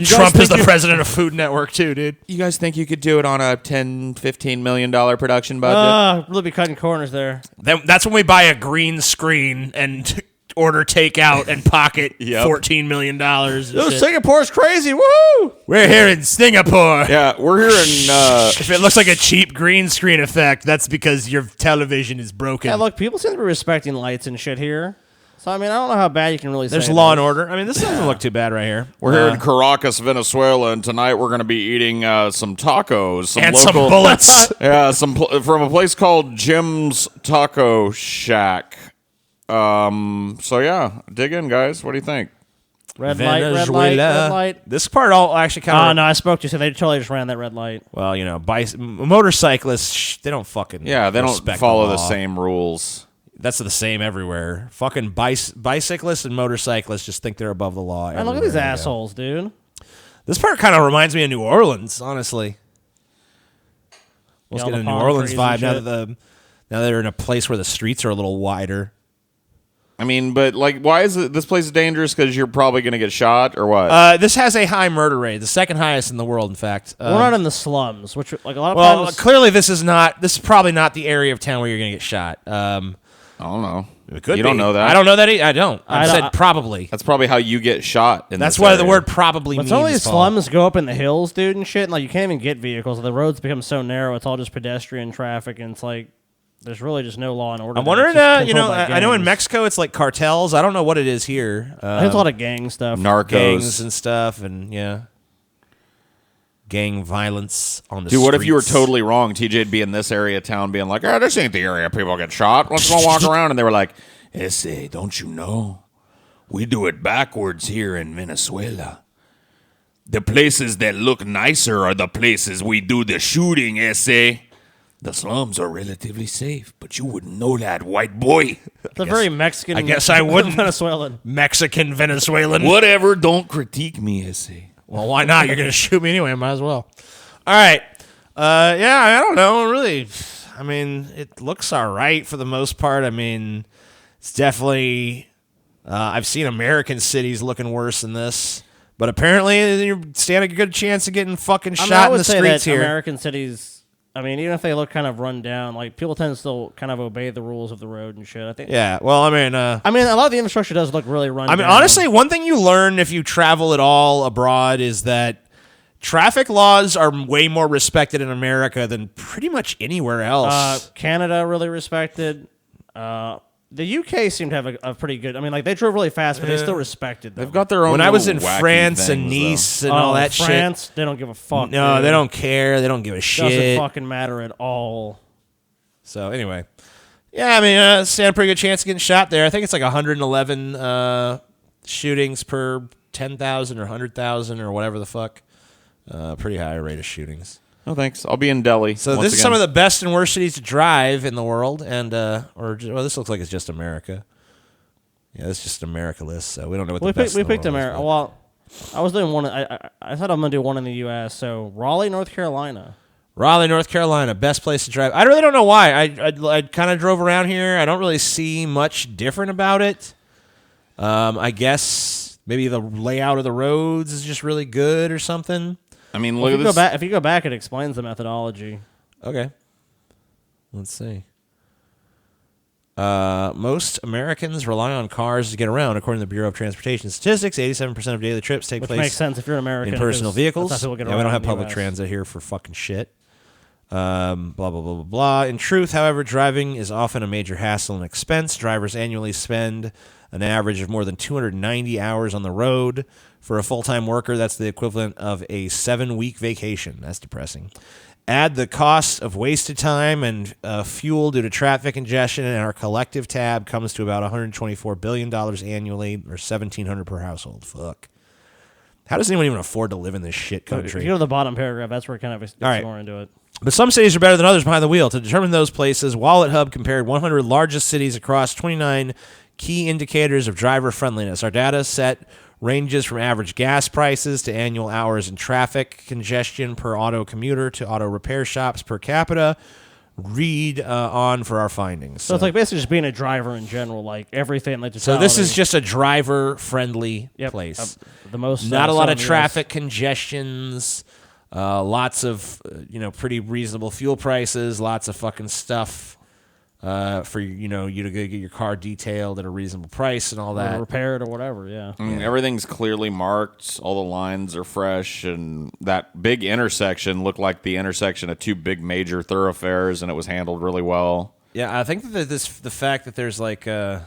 Trump is the president of Food Network too, dude. you guys think you could do it on a $10, $15 million production budget? Really be cutting corners there. Then that's when we buy a green screen and order takeout and pocket Yep. $14 million. and shit. Singapore's crazy. Woo! We're here in Singapore. Yeah, we're here in... If it looks like a cheap green screen effect, that's because your television is broken. Yeah, look, people seem to be respecting lights and shit here. So, I mean, I don't know how bad you can really There's say law and that. order. I mean, this doesn't look too bad right here. We're here in Caracas, Venezuela, and tonight we're going to be eating some tacos. Some and local, some bullets. Yeah, from a place called Jim's Taco Shack. So yeah, dig in, guys. What do you think? Red light, red light. This part all actually kind Oh, of. no, I spoke to you, so they totally just ran that red light. Well, you know, motorcyclists, they don't fucking. Yeah, they don't respect follow the the law. same rules. That's the same everywhere. Fucking bicyclists and motorcyclists just think they're above the law. And look at these everywhere they go. assholes, dude. This part kind of reminds me of New Orleans, honestly. Let's Yeah, get all a the New palm Orleans trees vibe and now shit. that they're in a place where the streets are a little wider. I mean, but like, why is this place dangerous? Because you're probably going to get shot or what? This has a high murder rate, the second highest in the world, in fact. We're not in the slums, which, like, a lot of Well, times... clearly this is probably not the area of town where you're going to get shot. I don't know. It could You be. don't know that. I don't know that. I don't. I I said don't- probably. That's probably how you get shot. In That's this why area. the word probably But means some of these Paul. slums go up in the hills, dude, and shit, and, like, you can't even get vehicles. The roads become so narrow, it's all just pedestrian traffic, and it's like, there's really just no law and order. I'm there. wondering, It's just you know, controlled by I know in gangs. Mexico it's like cartels. I don't know what it is here. I think it's a lot of gang stuff. Narcos. Gangs and stuff, and yeah. Gang violence on the Dude, what if you were streets. totally wrong? TJ'd be in this area of town being like, oh, this ain't the area people get shot. Let's go walk around. And they were like, Ese, don't you know? We do it backwards here in Venezuela. The places that look nicer are the places we do the shooting, essay. The slums are relatively safe, but you wouldn't know that, white boy. It's a very Mexican. I guess I wouldn't. Venezuelan. Mexican Venezuelan. Whatever, don't critique me, essay. Well, why not? You're going to shoot me anyway. Might as well. All right. Yeah, I don't know. Really, I mean, it looks all right for the most part. I mean, it's definitely... I've seen American cities looking worse than this. But apparently, you're standing a good chance of getting fucking shot in the streets here. American cities... I mean, even if they look kind of run down, like people tend to still kind of obey the rules of the road and shit. I think. Yeah. Well, I mean, a lot of the infrastructure does look really run down. I mean, honestly, one thing you learn if you travel at all abroad is that traffic laws are way more respected in America than pretty much anywhere else. Canada really respected. The UK seemed to have a pretty good. I mean, like they drove really fast, but they still respected them. They've got their own. When I was in wacky France and things, Nice though. and all that France, shit, they don't give a fuck. No, dude. they don't care. They don't give a shit. Doesn't fucking matter at all. So anyway, yeah, I mean, stand a pretty good chance of getting shot there. I think it's like 111 shootings per 10,000 or 100,000 or whatever the fuck. Pretty high rate of shootings. No thanks. I'll be in Delhi. So this is some of the best and worst cities to drive in the world, and this looks like it's just America. Yeah, it's just an America list, so we don't know what the best. We picked in the America. world is, Well, I was doing one. I thought I'm gonna do one in the U.S. So Raleigh, North Carolina. Raleigh, North Carolina, best place to drive. I really don't know why. I kind of drove around here. I don't really see much different about it. I guess maybe the layout of the roads is just really good or something. I mean, look at this. If you go back, it explains the methodology. Okay. Let's see. Most Americans rely on cars to get around. According to the Bureau of Transportation Statistics, 87% of daily trips take Which place makes sense if you're an American. in personal vehicles. That's how people get Yeah, we around don't have in the public US. transit here for fucking shit. Blah, blah, blah, blah, blah. In truth, however, driving is often a major hassle and expense. Drivers annually spend an average of more than 290 hours on the road. For a full-time worker, that's the equivalent of a 7-week vacation. That's depressing. Add the cost of wasted time and fuel due to traffic congestion, and our collective tab comes to about $124 billion annually, or $1,700 per household. Fuck. How does anyone even afford to live in this shit If country? you go to the bottom paragraph, that's where it kind of All right. more into it. But some cities are better than others behind the wheel. To determine those places, Wallet Hub compared 100 largest cities across 29 key indicators of driver friendliness. Our data set ranges from average gas prices to annual hours in traffic congestion per auto commuter to auto repair shops per capita. Read on for our findings. So it's like basically just being a driver in general, like everything. Like So this is just a driver-friendly place. The most Not a lot so of in the traffic congestions. Lots of pretty reasonable fuel prices. Lots of fucking stuff for you to go get your car detailed at a reasonable price and all that. Or repaired or whatever. Yeah. I mean, everything's clearly marked. All the lines are fresh, and that big intersection looked like the intersection of two big major thoroughfares, and it was handled really well. Yeah, I think that the fact that there's like for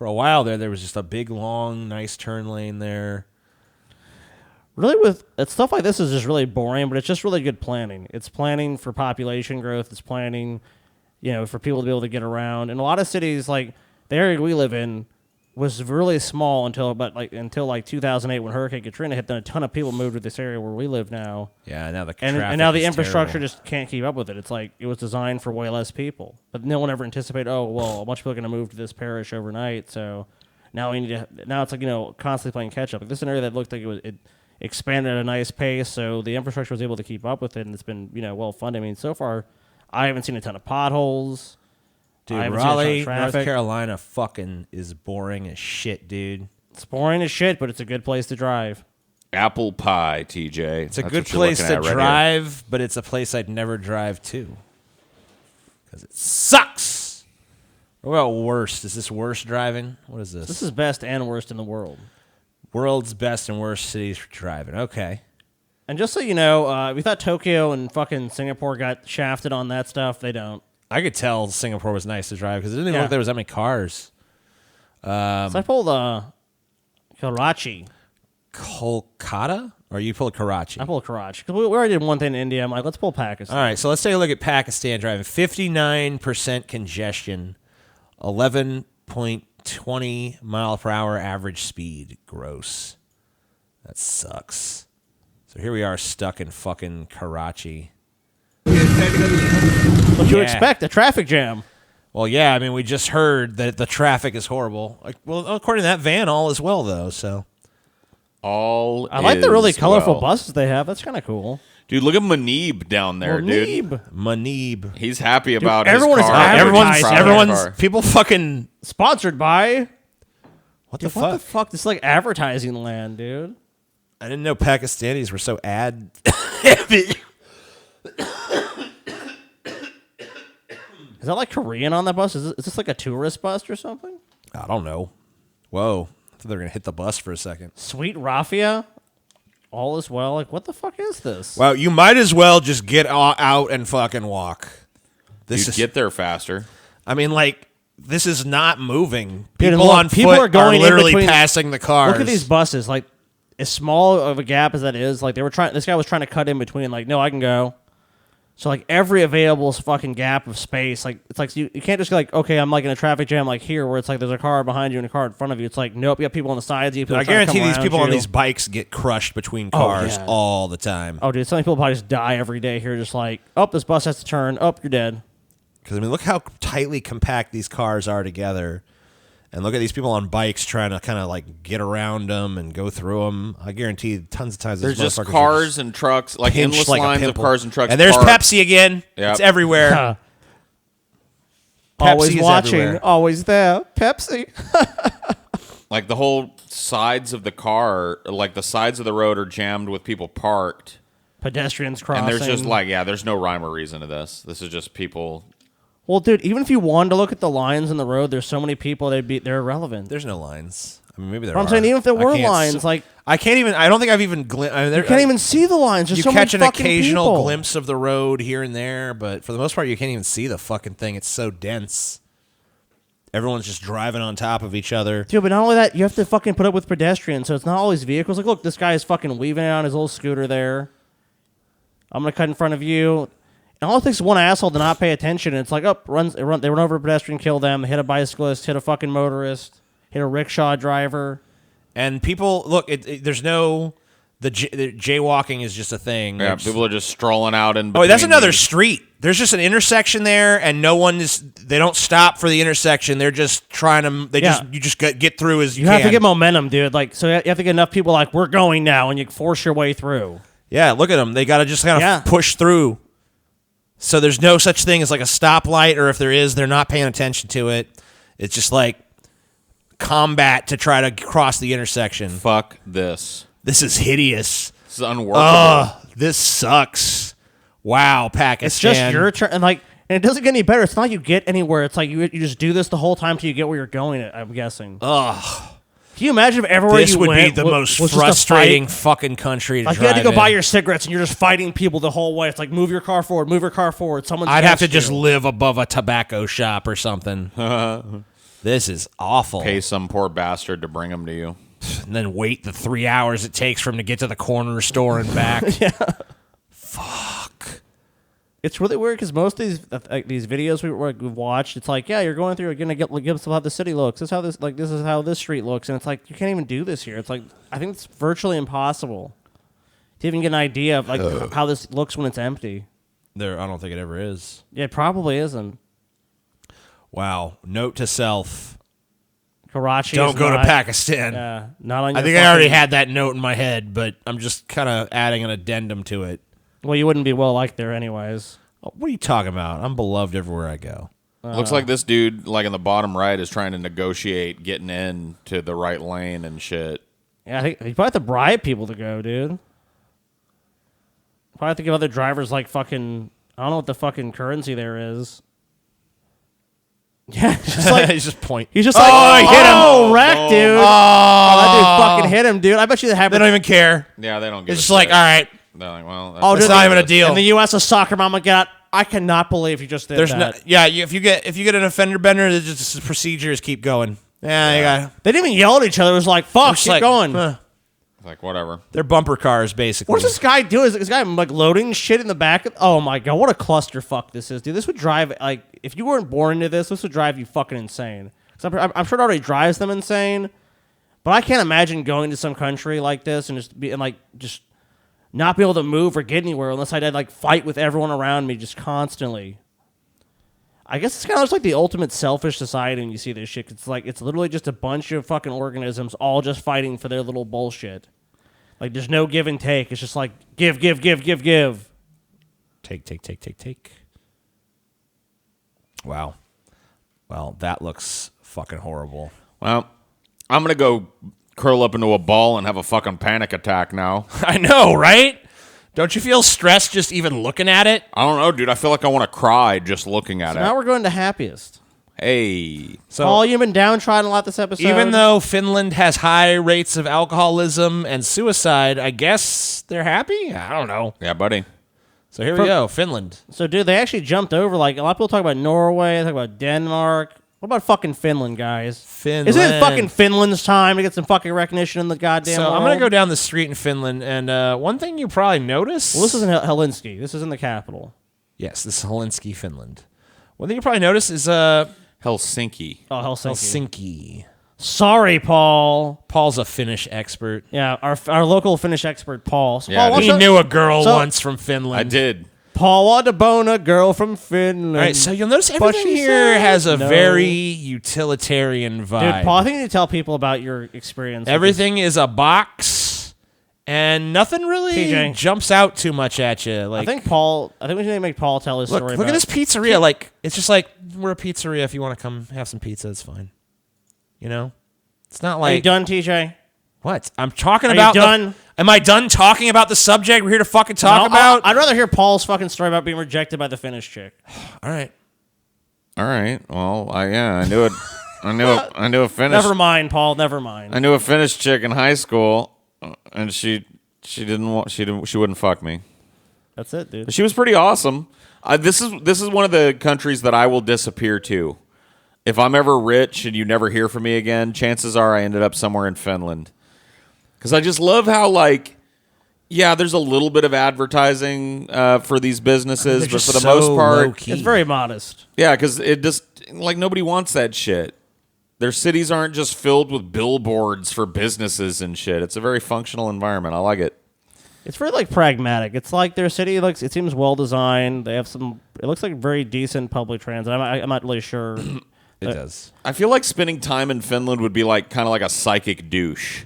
a while there was just a big, long, nice turn lane there. Really, with stuff like this is just really boring, but it's just really good planning. It's planning for population growth. It's planning, for people to be able to get around. And a lot of cities, like the area we live in, was really small until 2008 when Hurricane Katrina hit. Then a ton of people moved to this area where we live now. Yeah, now the And traffic now the is infrastructure terrible. just can't keep up with it. It's like it was designed for way less people, but no one ever anticipated. Oh well, a bunch of people are going to move to this parish overnight, so now we need to. Now it's like constantly playing catch up. Like, this is an area that looked like it expanded at a nice pace, so the infrastructure was able to keep up with it, and it's been well funded. I mean, so far, I haven't seen a ton of potholes. Dude, I haven't seen a ton of Raleigh, North traffic. Carolina fucking is boring as shit, dude. It's boring as shit, but it's a good place to drive. Apple pie, TJ. It's a good place to drive, but it's a place I'd never drive to. Because it sucks. What about worst? Is this worst driving? What is this? This is best and worst in the world. World's best and worst cities for driving. Okay. And just so you know, we thought Tokyo and fucking Singapore got shafted on that stuff. They don't. I could tell Singapore was nice to drive because it didn't even Yeah. look like there was that many cars. So I pulled Karachi. Kolkata? Or you pulled Karachi? I pulled Karachi. 'Cause we already did one thing in India. I'm like, let's pull Pakistan. All right, so let's take a look at Pakistan driving. 59% congestion, 11.20 mile per hour average speed. Gross. That sucks. So here we are stuck in fucking Karachi. What you expect, a traffic jam. Well, yeah, I mean, we just heard that the traffic is horrible. Well, according to that van, all is well, though, so. I like the really colorful buses they have. That's kind of cool. Dude, look at Manib down there, dude. Manib. He's happy about his everyone is car. advertising. People fucking. Sponsored by. What the Dude, fuck? what the fuck? This is like advertising land, dude. I didn't know Pakistanis were so ad heavy. Is that like Korean on the bus? Is this like a tourist bus or something? I don't know. Whoa. I thought they were going to hit the bus for a second. Sweet Raffia? All is well. Like, what the fuck is this? Well, you might as well just get out and fucking walk. Get there faster. I mean, like, this is not moving. Dude, People look, on people foot are going in literally between- passing the cars. Look at these buses. Like, as small of a gap as that is, like, this guy was trying to cut in between. Like, no, I can go. So, like, every available fucking gap of space, like, it's like, you can't just be like, okay, I'm like in a traffic jam like here, where it's like there's a car behind you and a car in front of you. It's like, nope, you have people on the sides. You have people I trying to guarantee come these around people on you. these bikes get crushed between cars yeah. all the time. Oh, dude, some people probably just die every day here, just like, oh, this bus has to turn. Oh, you're dead. Because, I mean, look how tightly compact these cars are together. And look at these people on bikes trying to kind of, like, get around them and go through them. I guarantee tons of times There's these just motherfuckers are cars and trucks, like pinched endless like a lines of pimple. cars and trucks. And there's parked. Pepsi again. Yep. It's everywhere. Always is watching, everywhere. always there. Pepsi. Like the whole sides of the car, like the sides of the road are jammed with people parked. Pedestrians crossing. And there's just like, there's no rhyme or reason to this. This is just people. Well, dude, even if you wanted to look at the lines in the road, there's so many people they're irrelevant. There's no lines. I mean, maybe there But are. I'm saying even if there I were can't lines, like I can't even. I don't think I've even. you can't even see the lines. There's You so catch many an fucking occasional people. glimpse of the road here and there, but for the most part, you can't even see the fucking thing. It's so dense. Everyone's just driving on top of each other. Dude, but not only that, you have to fucking put up with pedestrians, so it's not always vehicles. Like, look, this guy is fucking weaving it on his little scooter there. I'm gonna cut in front of you. And all it takes is one asshole to not pay attention. And it's like, they run over a pedestrian, kill them, hit a bicyclist, hit a fucking motorist, hit a rickshaw driver. And people look. There's no. The jaywalking is just a thing. Yeah, people are just strolling out in between. Oh, that's another these- street. There's just an intersection there, and no one is. They don't stop for the intersection. They're just trying to. You just get through as you can. You have to get momentum, dude. Like, so you have to get enough people. Like, we're going now, and you force your way through. Yeah, look at them. They got to just kind of push through. So there's no such thing as like a stoplight, or if there is, they're not paying attention to it. It's just like combat to try to cross the intersection. Fuck this. This is hideous. This is unworkable. This sucks. Wow, Pakistan. It's just your turn, and it doesn't get any better. It's not like you get anywhere. It's like you just do this the whole time till you get where you're going. I'm guessing. Ugh. Can you imagine if everywhere This you would went be the most was just a frustrating fight? fucking country to Like, drive you had to go in. buy your cigarettes, and you're just fighting people the whole way. It's like, move your car forward, move your car forward. Someone's I'd have to against just you. live above a tobacco shop or something. This is awful. Pay some poor bastard to bring them to you. And then wait the 3 hours it takes for him to get to the corner store and back. Fuck. It's really weird because most of these videos we've watched, it's like, yeah, you're going through, you're gonna give us how the city looks. This is how this street looks, and it's like you can't even do this here. It's like I think it's virtually impossible to even get an idea of like how this looks when it's empty. I don't think it ever is. Yeah, it probably isn't. Wow. Note to self. Karachi. Don't is go not, to Pakistan. not on. I your think I already fucking- had that note in my head, but I'm just kind of adding an addendum to it. Well, you wouldn't be well liked there, anyways. Oh, what are you talking about? I'm beloved everywhere I go. Looks like this dude, like in the bottom right, is trying to negotiate getting in to the right lane and shit. Yeah, I think you probably have to bribe people to go, dude. Probably have to give other drivers like fucking. I don't know what the fucking currency there is. Yeah, it's just like He's just point. he's just Oh, like, he hit him. oh, wreck, dude. Oh, That dude fucking hit him, dude. I bet you the They don't even care. Yeah, they don't get It's just like, all right. They're like, well, Oh, It's dude, not even a deal. In the U.S., a soccer mom like that. I cannot believe you just did There's that. no, yeah. If you get an offender bender, it's just the procedures keep going. Yeah, you got. They didn't even yell at each other. It was like, fuck, It's keep like, going. It's like, whatever. They're bumper cars, basically. What does this guy do? Is this guy like loading shit in the back? Oh my god, what a clusterfuck this is, dude. This would drive like if you weren't born into this would drive you fucking insane. 'Cause I'm sure it already drives them insane, but I can't imagine going to some country like this and just being like just not be able to move or get anywhere unless I'd like fight with everyone around me just constantly. I guess it's kind of just like the ultimate selfish society when you see this shit. It's like it's literally just a bunch of fucking organisms all just fighting for their little bullshit. Like there's no give and take. It's just like give. Take. Wow. Well, that looks fucking horrible. Well, I'm going to go curl up into a ball and have a fucking panic attack now. I know, right? Don't you feel stressed just even looking at it? I don't know, dude. I feel like I want to cry just looking at it. Now we're going to happiest. Hey. So, Paul, you've been downtrodden a lot this episode. even though Finland has high rates of alcoholism and suicide, I guess they're happy? I don't know. Yeah, buddy. So here we go, Finland. So, dude, they actually jumped over. Like, a lot of people talk about Norway, they talk about Denmark. What about fucking Finland, guys? Finland. Isn't it fucking Finland's time to get some fucking recognition in the goddamn So world? I'm going to go down the street in Finland, and one thing you probably notice... Well, this isn't Helsinki. This is in the capital. Yes, this is Helsinki, Finland. One thing you probably notice is Helsinki. Oh, Helsinki. Helsinki. Sorry, Paul. Paul's a Finnish expert. Yeah, our local Finnish expert, Paul. So Yeah, Paul, He what's knew a girl So- once from Finland. I did. Paul wanted to bone a girl from Finland. All right, so you'll notice But everything she here said has a no. very utilitarian vibe. Dude, Paul, I think you need to tell people about your experience. with Everything is a box, and nothing really TJ. jumps out too much at you. this. Like, I think we need to make Paul tell his look story. at this pizzeria. Like, it's just like, we're a pizzeria. If you want to come have some pizza, it's fine. You know? It's not Are you like... done, TJ? What? I'm talking Are about... you done? Am I done talking about the subject we're here to fucking talk about? I'd rather hear Paul's fucking story about being rejected by the Finnish chick. All right. All right. Well, I knew it. I knew a Finnish. Never mind, Paul. Never mind. I knew a Finnish chick in high school, and she wouldn't fuck me. That's it, dude. She was pretty awesome. This is one of the countries that I will disappear to. If I'm ever rich and you never hear from me again, chances are I ended up somewhere in Finland. Because I just love how, like, yeah, there's a little bit of advertising for these businesses, but for the most part, low-key. It's very modest. yeah, because it just, like, nobody wants that shit. Their cities aren't just filled with billboards for businesses and shit. It's a very functional environment. I like it. It's very like pragmatic. It's like their city it seems well designed. They have some. It looks like very decent public transit. I'm not really sure. It does. I feel like spending time in Finland would be like kind of like a psychic douche.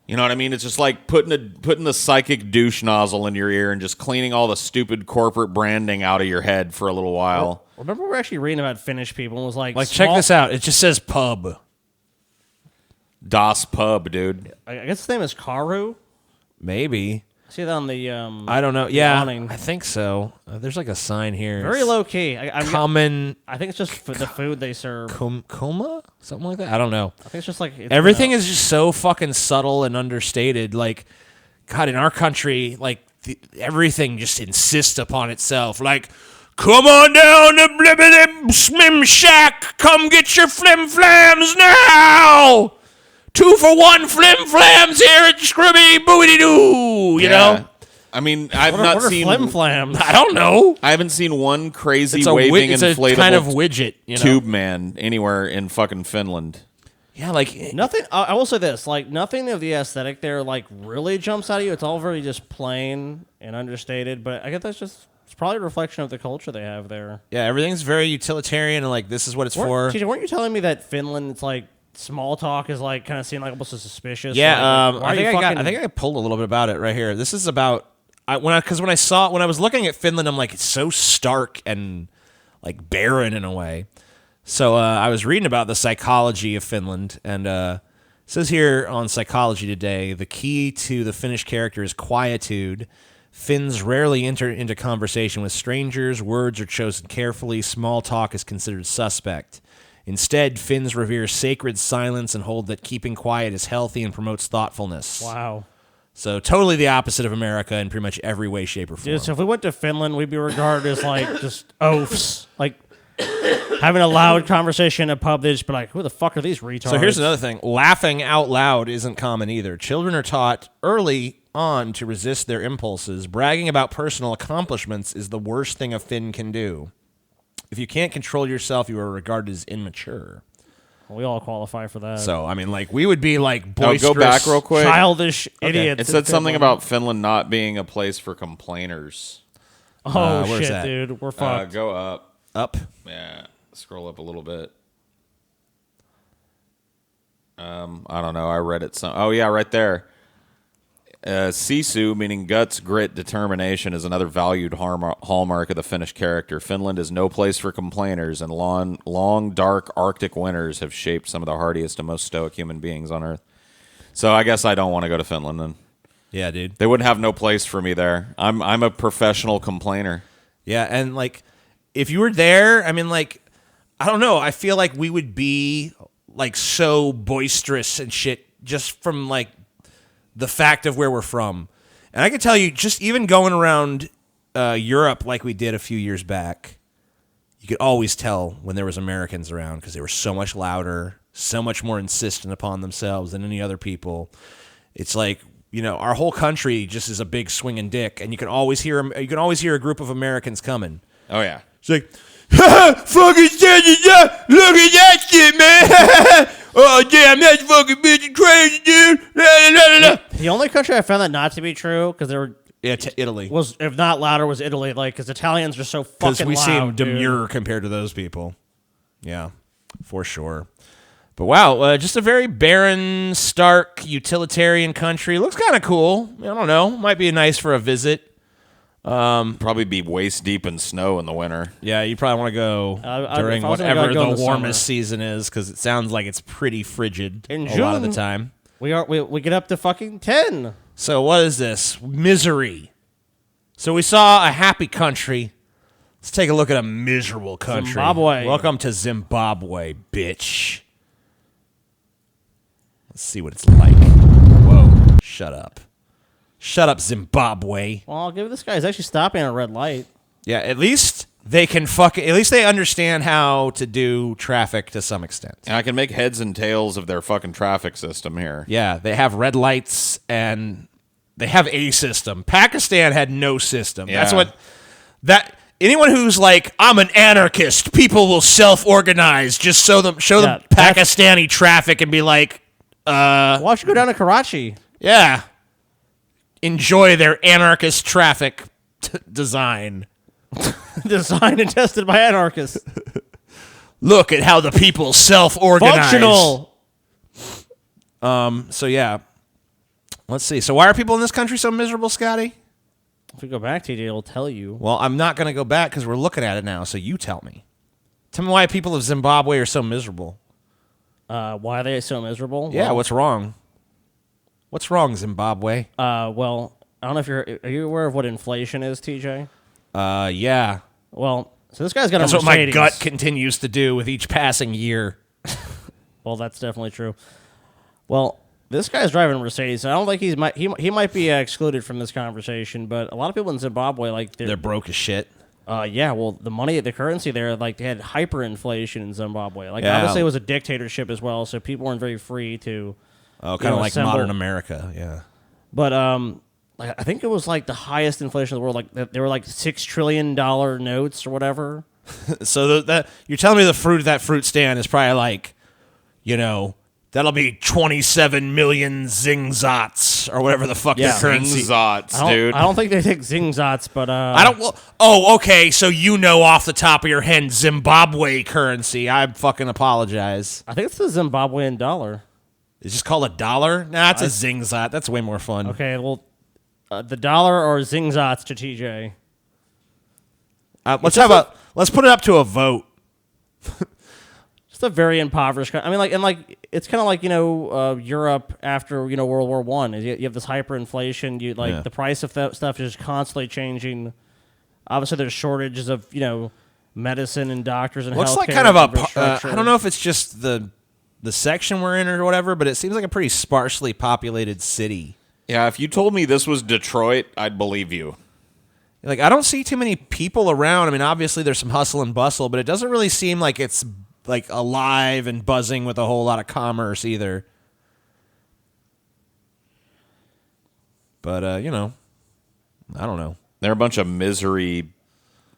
You know what I mean? It's just like putting the psychic douche nozzle in your ear and just cleaning all the stupid corporate branding out of your head for a little while. Remember we were actually reading about Finnish people and it was like Check this out. It just says pub. Das Pub, dude. I guess his name is Karu. Maybe. See that on the I don't know. Yeah, awning. I think so. There's like a sign here. Very low key. I Common think it's just for the food they serve. coma? Something like that? I don't know. I think it's just like Everything is just so fucking subtle and understated. Like, God, in our country, like, everything just insists upon itself. Like, come on down to Blibbity Slim Shack. Come get your flim flams now. 2 for 1 flim flams here at Scrubby Boody Doo. You know? I mean, I've What not are seen. flim flams? I don't know. I haven't seen one crazy It's a waving it's a inflatable kind of widget. You know? tube man anywhere in fucking Finland. Yeah, like Nothing. I will say this: like nothing of the aesthetic there, like really jumps out at you. It's all very just plain and understated. But I guess it's probably a reflection of the culture they have there. yeah, everything's very utilitarian and like this is what it's for. TJ, weren't you telling me that Finland? It's like small talk is like kind of seen like almost suspicious. Yeah, Like, why I are think you I think I pulled a little bit about it right here. This is about when I was looking at Finland, I'm like, it's so stark and like barren in a way. So I was reading about the psychology of Finland, and it says here on Psychology Today, the key to the Finnish character is quietude. Finns rarely enter into conversation with strangers. Words are chosen carefully. Small talk is considered suspect. Instead, Finns revere sacred silence and hold that keeping quiet is healthy and promotes thoughtfulness. Wow. So totally the opposite of America in pretty much every way, shape, or form. Dude, so if we went to Finland, we'd be regarded as like just oafs, like having a loud conversation in a pub. They'd just be like, "Who the fuck are these retards?" So here's another thing. Laughing out loud isn't common either. Children are taught early on to resist their impulses. Bragging about personal accomplishments is the worst thing a Finn can do. If you can't control yourself, you are regarded as immature. We all qualify for that. So, I mean, like, we would be like Oh, boisterous. go back real quick. Childish idiots. It said in something Finland. about Finland not being a place for complainers. Oh, where's shit, that? dude. We're fucked. Go up. Up. Yeah, scroll up a little bit. I don't know. I read it some. Oh yeah, right there. Sisu, meaning guts, grit, determination, is another valued hallmark of the Finnish character. Finland is no place for complainers, and long, dark Arctic winters have shaped some of the hardiest and most stoic human beings on Earth. So I guess I don't want to go to Finland then. Yeah, dude. They wouldn't have no place for me there. I'm a professional complainer. Yeah, and like, if you were there, I mean, like, I don't know. I feel like we would be like so boisterous and shit just from like the fact of where we're from. And I can tell you, just even going around Europe like we did a few years back, you could always tell when there was Americans around because they were so much louder, so much more insistent upon themselves than any other people. It's like, you know, our whole country just is a big swinging dick, and you can always hear a group of Americans coming. Oh yeah. It's like, fucking look at that shit, man. Oh, damn, that's fucking bitch crazy, dude. The only country I found that not to be true, because there were, Yeah, Italy. was, if not louder, was Italy. Like, because Italians are so Because fucking we loud, seem dude. demure compared to those people. Yeah, for sure. But wow, just a very barren, stark, utilitarian country. Looks kind of cool. I don't know. Might be nice for a visit. Probably be waist deep in snow in the winter. Yeah, you probably want to go during if I was gonna whatever go in the the warmest summer. season is, because it sounds like it's pretty frigid In a lot of the June. time. We get up to fucking 10. So what is this? Misery. So we saw a happy country. Let's take a look at a miserable country. Zimbabwe. Welcome to Zimbabwe, bitch. Let's see what it's like. Whoa, shut up. Shut up, Zimbabwe. Well, I'll give this guy. He's actually stopping at a red light. Yeah, at least they can at least they understand how to do traffic to some extent. And I can make heads and tails of their fucking traffic system here. Yeah, they have red lights and they have a system. Pakistan had no system. That's Yeah. anyone who's like, I'm an anarchist, people will self-organize, just show them Yeah, Pakistani traffic and be like, Why don't you go down to Karachi? yeah, enjoy their anarchist traffic design. Designed and tested by anarchists. Look at how the people self-organize. Functional. So yeah, let's see. So why are people in this country so miserable, Scotty? If we go back, TJ will tell you. Well, I'm not going to go back because we're looking at it now. So you tell me. Tell me why people of Zimbabwe are so miserable. Why are they so miserable? Yeah, Well, what's wrong? What's wrong, Zimbabwe? well, I don't know if are you aware of what inflation is, TJ? Yeah. Well, so this guy's got That's a what my Mercedes. gut continues to do with each passing year. Well, that's definitely true. Well, this guy's driving a Mercedes. I don't think he might be excluded from this conversation, but a lot of people in Zimbabwe, like, They're broke as shit. yeah, well, the currency there, like, they had hyperinflation in Zimbabwe. Like, Yeah. obviously, it was a dictatorship as well, so people weren't very free to. Oh, kind of like assemble. modern America. Yeah. But like, I think it was like the highest inflation in the world. Like, they were like $6 trillion notes or whatever. So you're telling me that fruit stand is probably like, you know, that'll be 27 million zingzots or whatever the fuck Yeah. their currency. Zots, dude. I don't think they take zingzots, but I don't. Well, oh, okay. So you know off the top of your head Zimbabwe currency. I fucking apologize. I think it's the Zimbabwean dollar. It's just called a dollar. Nah, it's a zingzot. That's way more fun. Okay, well, the dollar or zingzots to TJ. Let's put it up to a vote. Just a very impoverished country. I mean, like, it's kind of like, Europe after, World War One. You have this hyperinflation. Yeah. The price of stuff is just constantly changing. Obviously, there's shortages of, medicine and doctors and Looks like healthcare kind of a. infrastructure. I don't know if it's just the section we're in or whatever, but it seems like a pretty sparsely populated city. Yeah, if you told me this was Detroit, I'd believe you. Like, I don't see too many people around. I mean, obviously there's some hustle and bustle, but it doesn't really seem like it's like alive and buzzing with a whole lot of commerce either. But I don't know. They're a bunch of misery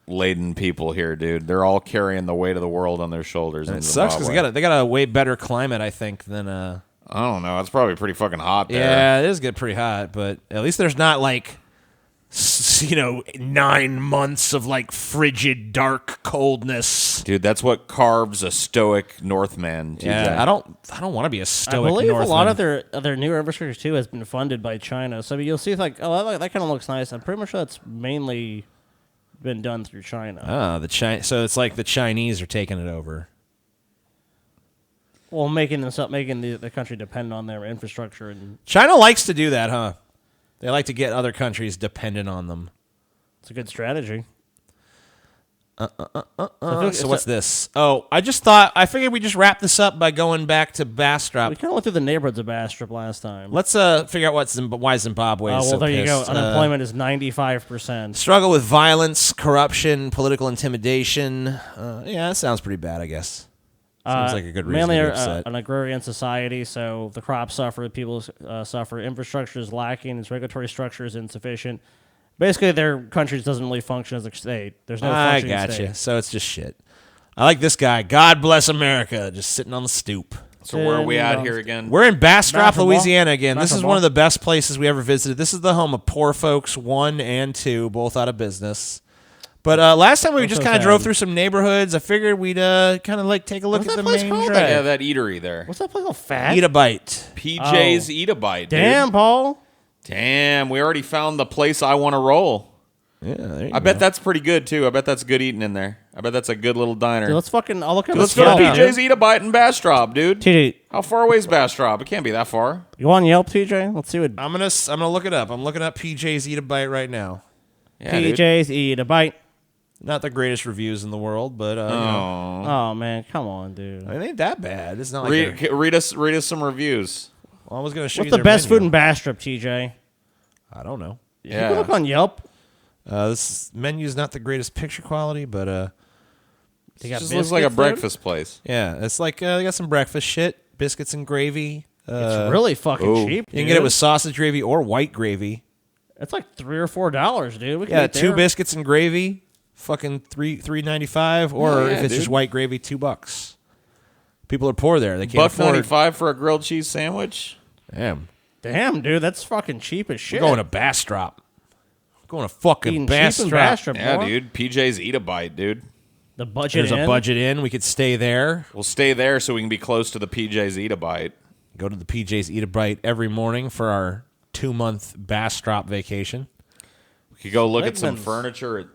laden people here, dude. They're all carrying the weight of the world on their shoulders. And it sucks because they got a way better climate, I think, than I don't know. It's probably pretty fucking hot there. Yeah, it is get pretty hot, but at least there's not like 9 months of like frigid, dark coldness. Dude, that's what carves a stoic Northman. TJ. Yeah, I don't want to be a stoic I believe Northman. a lot of their new infrastructure too has been funded by China. So you'll see like, oh, that kind of looks nice. I'm pretty much sure that's mainly been done through China. So it's like the Chinese are taking it over. Well, making the country dependent on their infrastructure and China likes to do that, huh? They like to get other countries dependent on them. it's a good strategy. So what's this? Oh, I figured we just wrap this up by going back to Bastrop. We kind of went through the neighborhoods of Bastrop last time. Let's figure out why Zimbabwe is so there you go. pissed. Unemployment is 95%. Struggle with violence, corruption, political intimidation. Yeah, that sounds pretty bad, I guess. Sounds like a good reason mainly to be upset. an agrarian society, so the crops suffer, people suffer, infrastructure is lacking, its regulatory structure is insufficient. Basically, their country doesn't really function as a state. There's no I functioning gotcha. state. So it's just shit. I like this guy. God bless America. Just sitting on the stoop. So where are we at here again? We're in Bastrop, Bastrop, Louisiana again. This Bastrop. is one of the best places we ever visited. This is the home of Poor Folks 1 and 2, both out of business. But last time we just kind of drove through some neighborhoods. I figured we'd kind of like take a look What's at that the place main called? drag. Yeah, that eatery there. What's that place called? Fat? Eat a bite. PJ's Eat a Bite, dude. Damn, Paul. Damn, we already found the place I want to roll. Yeah, there you I go. bet that's pretty good, too. I bet that's good eating in there. I bet that's a good little diner. Dude, I'll look at Let's the go to Yelp, PJ's dude. Eat a Bite in Bastrop, dude. TJ, How far away is Bastrop? It can't be that far. you on Yelp, TJ? Let's see what I'm gonna look it up. I'm looking up PJ's Eat a Bite right now. Yeah, dude. PJ's Eat a Bite. Not the greatest reviews in the world, but you know, Oh, man. Come on, dude. it ain't that bad. It's not like Read us some reviews. well, I was gonna show What's you the their best menu. food in Bastrop, TJ? I don't know. You can look Yeah. on Yelp. This menu's not the greatest picture quality, but They got Just looks like a biscuits, dude? breakfast place. yeah, it's like they got some breakfast shit, biscuits and gravy. It's really fucking ooh. cheap. You can get it with sausage gravy or white gravy. It's like $3 or $4, dude. We can Yeah, eat 2 there. biscuits and gravy, fucking $3.95, or Yeah, if it's just dude. white gravy, $2. People are poor there; they can't afford. $1.95 for a grilled cheese sandwich. Damn, Damn, dude, that's fucking cheap as shit. we're going to Bastrop. We're going to fucking Eating cheap in Bastrop. Bastrop, Yeah, boy. dude. PJ's Eat a Bite, dude. The budget There's in. a budget in. We could stay there. We'll stay there so we can be close to the PJ's Eat a Bite. Go to the PJ's Eat a Bite every morning for our 2-month Bastrop vacation. We could go look at some Ligman's. furniture.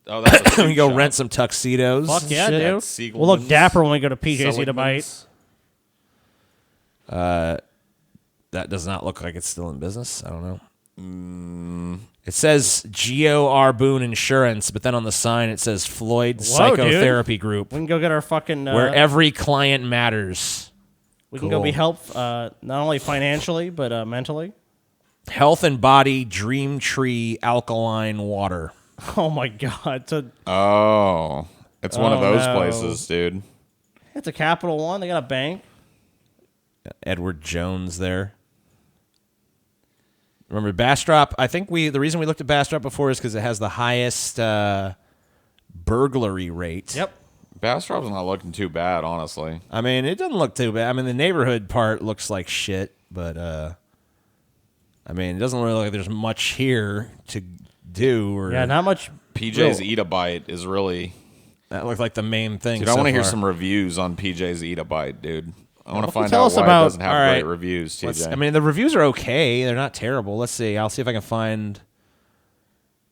Oh, that's a we suit go shop. rent some tuxedos. Fuck yeah, Shit. dude. Siegelman's. We'll look dapper when we go to PJ's Eat a Bite. Seligman's. That does not look like it's still in business. I don't know. It says G.O.R. Boone Insurance, but then on the sign it says Floyd Whoa, Psychotherapy Group, We can go get our fucking... where every client matters. we can go Cool. be helped not only financially, but mentally. Health and Body Dream Tree Alkaline Water. Oh, my God. Oh, it's one of Oh, those no. places, dude. It's a Capital One. They got a bank. Edward Jones there. Remember Bastrop? I think the reason we looked at Bastrop before is because it has the highest burglary rate. Yep. Bastrop's not looking too bad, honestly. I mean, it doesn't look too bad. I mean, the neighborhood part looks like shit, but I mean, it doesn't really look like there's much here to do. Or Yeah, not much. PJ's Real. Eat a Bite is really. that looked like the main thing. Dude, I so want to hear far. some reviews on PJ's Eat a Bite, dude. I want to find tell out us why about- it doesn't have all right. great reviews, TJ. I mean, the reviews are okay. They're not terrible. Let's see. I'll see if I can find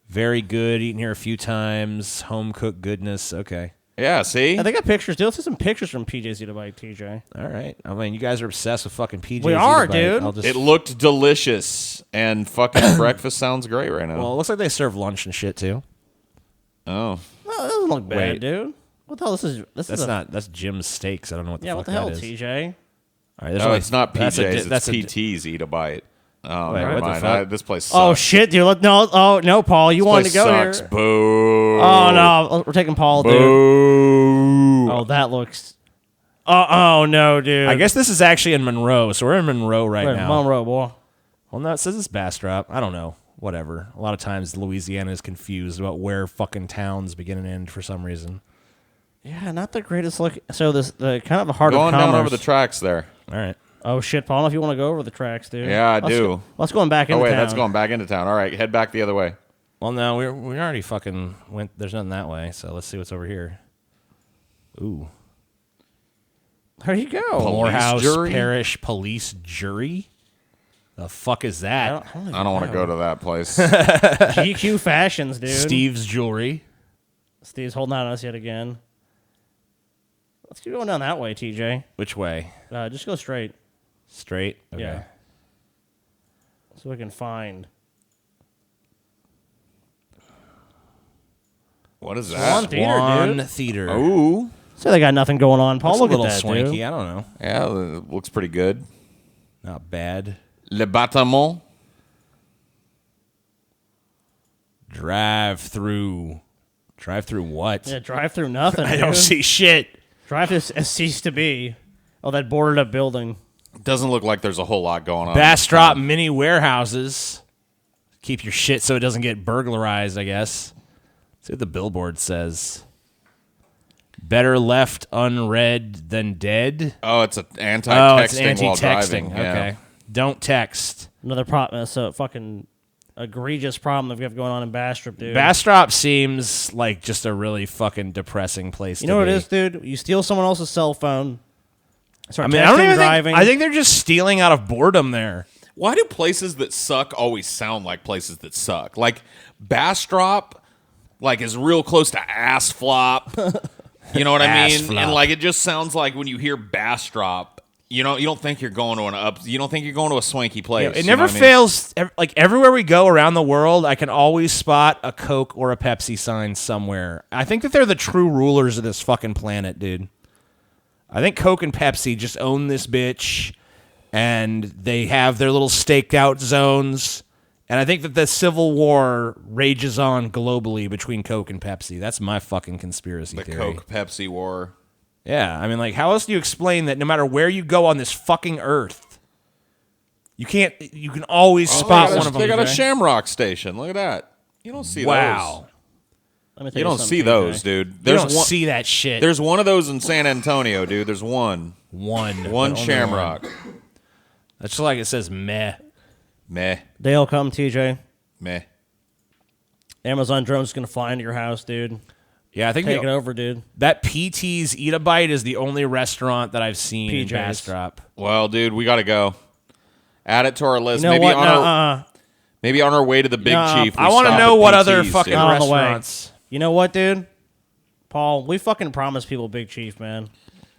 very good. Eaten here a few times. Home cooked goodness. Okay. yeah, see? They got pictures. Dude, let's see some pictures from PJ's Eat a Bite, TJ. All right. I mean, you guys are obsessed with fucking PJ's. We Eat a are, Bite. dude. I'll just, It looked delicious, and fucking breakfast sounds great right now. well, it looks like they serve lunch and shit too. Oh. No, that doesn't look bad, Wait. dude. What the hell? That's Jim's Steaks. I don't know what the Yeah, fuck what the hell, that is. TJ? All right, there's No, only- it's not that's PJ's, that's it's PT's Eat a Bite. Oh, Wait, never what the mind. fuck? This place sucks. Oh shit, dude! No, Paul, you wanted to This go place sucks. here. Boo. Oh no, we're taking Paul, dude. Boo. Oh, that looks. Oh no, dude. I guess this is actually in Monroe, so we're in Monroe right Wait, now. Monroe, boy. Well, no, it says it's Bastrop. I don't know. whatever. A lot of times Louisiana is confused about where fucking towns begin and end for some reason. Yeah, not the greatest look. So the kind of a heart of Going commerce. down over the tracks there. All right. Oh shit, Paul! I don't know if you want to go over the tracks, dude. Yeah, I do. Let's go back into Oh, wait, town. that's going back into town. All right, head back the other way. Well, no, we already fucking went. There's nothing that way, so let's see what's over here. Ooh. There you go. Morehouse jury? Parish Police Jury? The fuck is that? I don't want to go to that place. GQ Fashions, dude. Steve's Jewelry. Steve's holding out on us yet again. Let's keep going down that way, TJ. Which way? Just go straight. Straight? Okay. Yeah. So we can find. What is Swan that? Theater, Swan dude. Theater. Ooh. So they got nothing going on, Paul. Looks Look a little at that, swanky. dude. I don't know. Yeah, it looks pretty good. Not bad. Le Bâtiment. Drive through. Drive through what? Yeah, drive through nothing. I don't dude. see shit. Drive to cease to be. Oh, that boarded up building. Doesn't look like there's a whole lot going on. Bastrop mini warehouses. Keep your shit so it doesn't get burglarized, I guess. Let's see what the billboard says. Better left unread than dead. Oh, it's an Oh, anti-texting it's while anti-texting. driving. Yeah. Okay. Don't text. Another problem. So fucking egregious problem that we have going on in Bastrop, dude. Bastrop seems like just a really fucking depressing place You to know what be. it is, dude? You steal someone else's cell phone. Start I mean, I don't texting, even driving. think. I think they're just stealing out of boredom there. Why do places that suck always sound like places that suck? Like Bastrop, like is real close to ass flop. You know what I Ass mean? flop. And like it just sounds like when you hear Bastrop, you don't think you're going to you don't think you're going to a swanky place. It you know never what I mean? fails. Like everywhere we go around the world, I can always spot a Coke or a Pepsi sign somewhere. I think that they're the true rulers of this fucking planet, dude. I think Coke and Pepsi just own this bitch, and they have their little staked out zones. And I think that the Civil War rages on globally between Coke and Pepsi. That's my fucking conspiracy The theory. Coke Pepsi war. Yeah, I mean, like, how else do you explain that no matter where you go on this fucking earth, you can always spot one of them. They got a okay? Shamrock station. Look at that. You don't see Wow. Let me tell those. You don't something, see TJ. those, dude. You There's don't one. see that shit. There's one of those in San Antonio, dude. There's one. One One only Shamrock. one. That's just like it says meh. Meh. They'll come, TJ. Meh. Amazon drone's gonna fly into your house, dude. Yeah, I think Take it over, dude. that PT's Eat a Bite is the only restaurant that I've seen in PJ's. Bastrop. Well, dude, we got to go. Add it to our list. You know maybe what? on No, our maybe on our way to the Big Nuh-uh. Chief. I want to know what other fucking Not on the way. restaurants. You know what, dude? Paul, we fucking promised people Big Chief, man.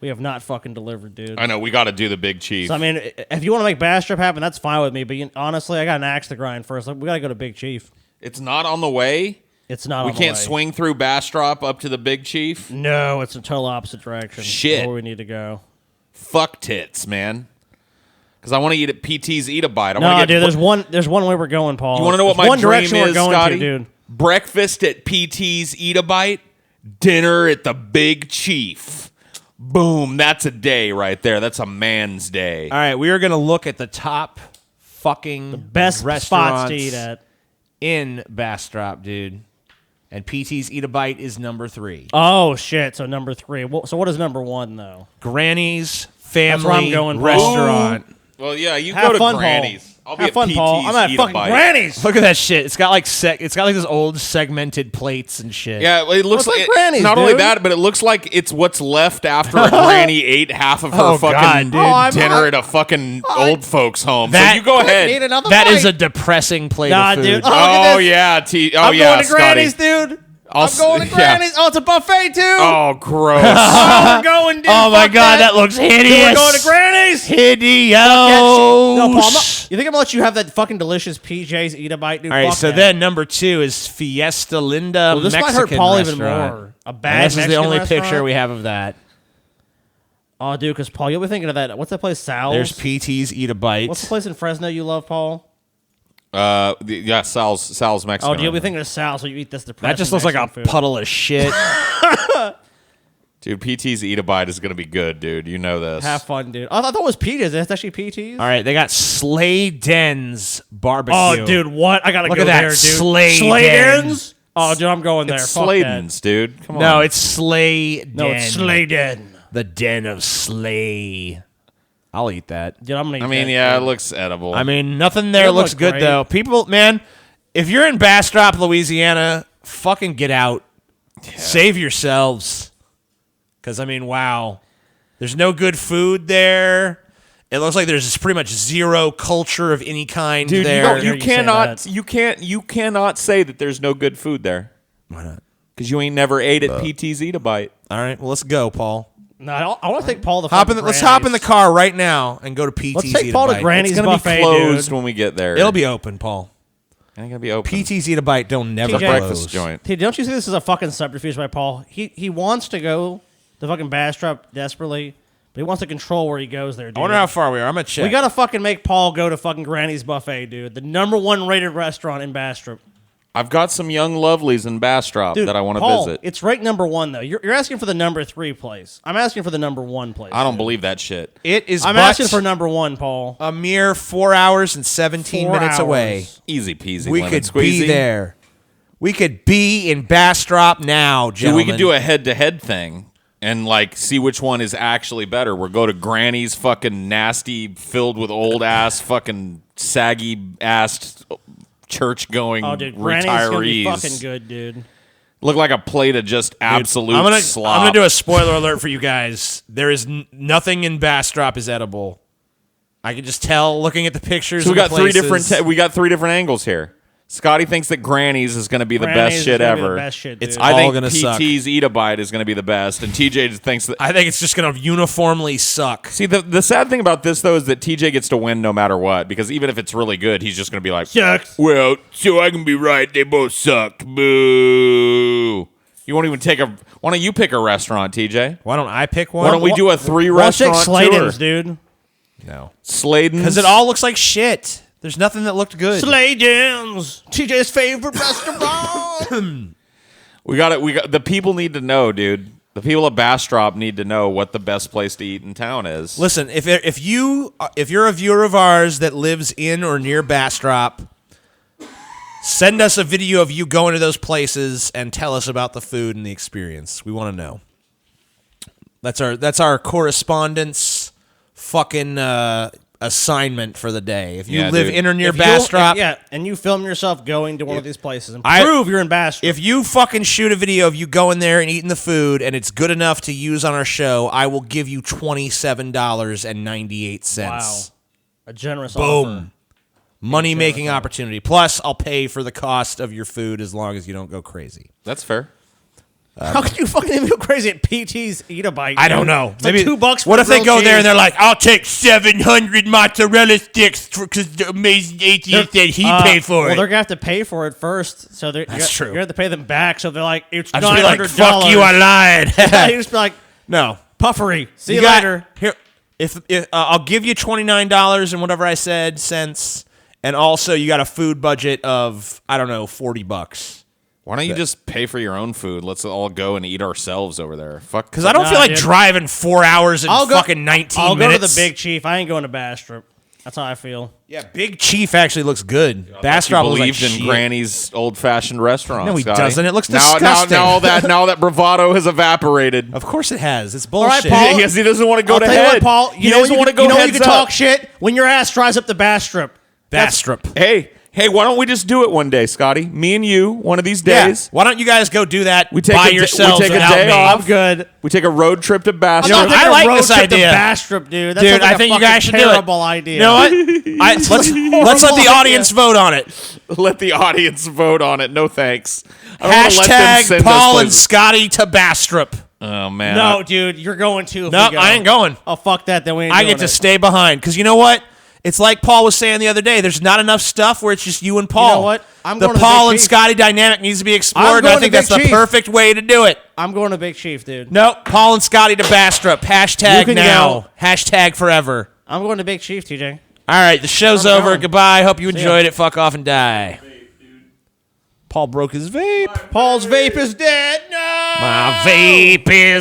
We have not fucking delivered, dude. I know we got to do the Big Chief. So, I mean, if you want to make Bastrop happen, that's fine with me. But honestly, I got an axe to grind first. Like, we got to go to Big Chief. It's not on the way. It's not We on can't the way. swing through Bastrop up to the Big Chief. No, it's a total opposite direction. Shit. Where we need to go. Fuck tits, man. Because I want to eat at PT's Eat a Bite. I No, wanna get dude, there's one way we're going, Paul. You want to know what There's my one dream direction is, we're going Scotty? to, dude. Breakfast at PT's Eat a Bite, dinner at the Big Chief. Boom, that's a day right there. That's a man's day. All right, we are going to look at the top fucking Best restaurants spots to eat at. in Bastrop, dude. And PT's Eat a Bite is number 3. Oh, shit. So number 3. So what is number 1, though? Granny's That's where I'm Family going, Paul. Restaurant. Well, yeah, you Have go to fun, Granny's. Paul. I'll be Have at fun, PT's Paul. I'm at Eat a fucking Bite. Granny's. Look at that shit. It's got like this old segmented plates and shit. Yeah, it looks Well, it's like like Granny's, not only dude. that, but it looks like it's what's left after a granny ate half of her Oh, fucking God, dude. dinner at a fucking old folks' home. That- So you go Need ahead. another That bite. is a depressing plate Nah, of food. dude. Oh, look at Oh this. yeah, I'm yeah, going to Scotty. Granny's, dude. I'm going to yeah. Granny's. Oh, it's a buffet, too. Oh, gross. Oh, we're going, dude. Oh my Fuck god, that looks hideous. Dude, we're going to Granny's. Hideous. No, Paul, you think I'm gonna let you have that fucking delicious PJ's Eat a Bite, dude? All right, Fuck so that. then number 2 is Fiesta Linda Well, this Mexican might hurt Paul even restaurant. more. A And bad this is the Mexican only restaurant? picture we have of that. Oh, dude, because Paul, you'll be thinking of that. What's that place? Sal's. There's PT's Eat a Bite. What's the place in Fresno you love, Paul? Yeah, Sal's Mexican. Oh, you'll be thinking of Sal's, so you eat this depressing That just looks like a Mexican food. puddle of shit. Dude, PT's Eat a Bite is going to be good, dude. You know this. Have fun, dude. I thought it was Peter's. It's actually PT's. All right, they got Slay Den's barbecue. Oh, dude, what? I gotta Look go at that, there, dude. Slay Den's? Oh, dude, I'm going there. It's Fuck Sladen's, dude. Come on. No, it's Slay Den. that. No, it's Slay Den. The Den of Slay. I'll eat that. Dude, I'm gonna eat I mean, that, yeah, dude. it looks edible. I mean, nothing there It looks looked good, great. though. People, man, if you're in Bastrop, Louisiana, fucking get out. Save yourselves. Because, I mean, wow. There's no good food there. It looks like there's pretty much zero culture of any kind dude, there. you you say cannot, that. you cannot say that there's no good food there. Why not? Because you ain't never ate at PT's Eat a Bite. All right, well, let's go, Paul. No, I want to take Paul to Let's hop in the car right now and go to PT's. Let's take Eat a Paul to Bite. Granny's It's going to buffet, be closed dude. when we get there. It'll be open, Paul. It ain't going to be open. PT's Eat a Bite don't never TJ. close. breakfast joint. Hey, don't you see this as a fucking subterfuge by Paul? He wants to go to fucking Bastrop desperately, but he wants to control where he goes there, dude. I wonder how far we are. I'm going to check. We gotta fucking make Paul go to fucking Granny's Buffet, dude. The #1 rated restaurant in Bastrop. I've got some young lovelies in Bastrop Dude, that I want to Paul, visit. it's ranked #1 though. You're asking for the #3 place. I'm asking for the #1 place. I don't believe that shit. It is I'm but asking for #1, Paul. a mere 4 hours and 17 4 minutes away. hours. Easy peasy. We lemon could squeezy. be there. We could be in Bastrop now, Dude, gentlemen. we could do a head-to-head thing and like see which one is actually better. We'll go to Granny's fucking nasty, filled with old ass, fucking saggy ass church-going Oh, dude, Granny's gonna be retirees. fucking good, dude. Look like a plate of just absolute I'm slop. gonna do a spoiler alert for you guys. There is nothing in Bastrop is edible. I can just tell looking at the pictures. So we of got the three places. different. We got 3 different angles here. Scotty thinks that Granny's is going to be the Granny's best is shit gonna be ever. the best shit, dude. It's I all think gonna suck. PT's Eat a Bite is going to be the best, and TJ just thinks that. I think it's just gonna uniformly suck. See, the sad thing about this though is that TJ gets to win no matter what, because even if it's really good, he's just going to be like, Sucks. well, so I can be right. They both sucked. Boo. You won't even take a. Why don't you pick a restaurant, TJ? Why don't I pick one? Why don't we do a 3 Let's take restaurant tour? Sladen's, dude. No, Sladen's. because it all looks like shit. There's nothing that looked good. Sladen's, TJ's favorite restaurant. We got it. We got the people need to know, dude. The people of Bastrop need to know what the best place to eat in town is. Listen, if you're a viewer of ours that lives in or near Bastrop, send us a video of you going to those places and tell us about the food and the experience. We want to know. That's our correspondence fucking assignment for the day. If you Yeah, live dude. in or near If you- Bastrop, yeah, and you film yourself going to one of these places and I- prove you're in Bastrop. if you fucking shoot a video of you going there and eating the food and it's good enough to use on our show, I will give you $27.98. wow, a generous Boom. offer. Money making opportunity. Plus, I'll pay for the cost of your food as long as you don't go crazy. That's fair. How could you fucking even go crazy at PT's Eat a Bite? I don't dude? know. It's like $2 for What if they grilled go there and cheese. they're like, "I'll take 700 mozzarella sticks because the amazing ATM said he paid for Well, it." they're gonna have to pay for it first, so they're That's true. You're gonna have to pay them back. So they're like, it's I'd just be like, $900. "Fuck you, I lied." You just be like, No, puffery. See you got- later. Here, if I'll give you $29 and whatever I said cents, and also you got a food budget of I don't know $40. Why don't you just pay for your own food? Let's all go and eat ourselves over there. Fuck. Because I don't Nah, feel like dude. driving 4 hours and fucking 19 I'll minutes. go to the Big Chief. I ain't going to Bastrop. That's how I feel. Yeah, Big Chief actually looks good. You Bastrop looks like believed in shit. Granny's old-fashioned restaurant. No, he Scotty. doesn't. It looks now, disgusting. Now that bravado has evaporated. Of course it has. It's All right, bullshit. Paul. Yes, he doesn't want to go I'll to tell head. you what, Paul. He doesn't want to go you know heads you can up. talk shit when your ass drives up to Bastrop. Bastrop. Hey, why don't we just do it one day, Scotty? Me and you, one of these Yeah. days. Why don't you guys go do that We take by a day- we yourselves take a without day me? off. I'm good. We take a road trip to Bastrop. You know, Take I a like road this trip idea. to Bastrop, dude. That Dude, sounds like I a think you fucking guys should do it. terrible idea. You know what? Let's let the horrible audience vote on it. Let the audience vote on it. No thanks. I don't wanna let them Hashtag send us Paul and places. Scotty to Bastrop. Oh man. No, dude, you're going to. if No, we go. I ain't going. Oh, fuck that. Then we ain't I doing get to it. stay behind because you know what? It's like Paul was saying the other day. There's not enough stuff where it's just you and Paul. You know what? I'm the going to the Paul Big and Chief. Scotty dynamic needs to be I'm explored. And going I to think Big that's the Chief. perfect way to do it. I'm going to Big Chief, dude. Nope. Paul and Scotty to Bastrop. You Hashtag can now. go. Hashtag forever. I'm going to Big Chief, TJ. All right, the show's I'm over. going. Goodbye. Hope you See ya. enjoyed it. Fuck off and die. Paul broke his vape. Paul's vape is dead. No. My vape is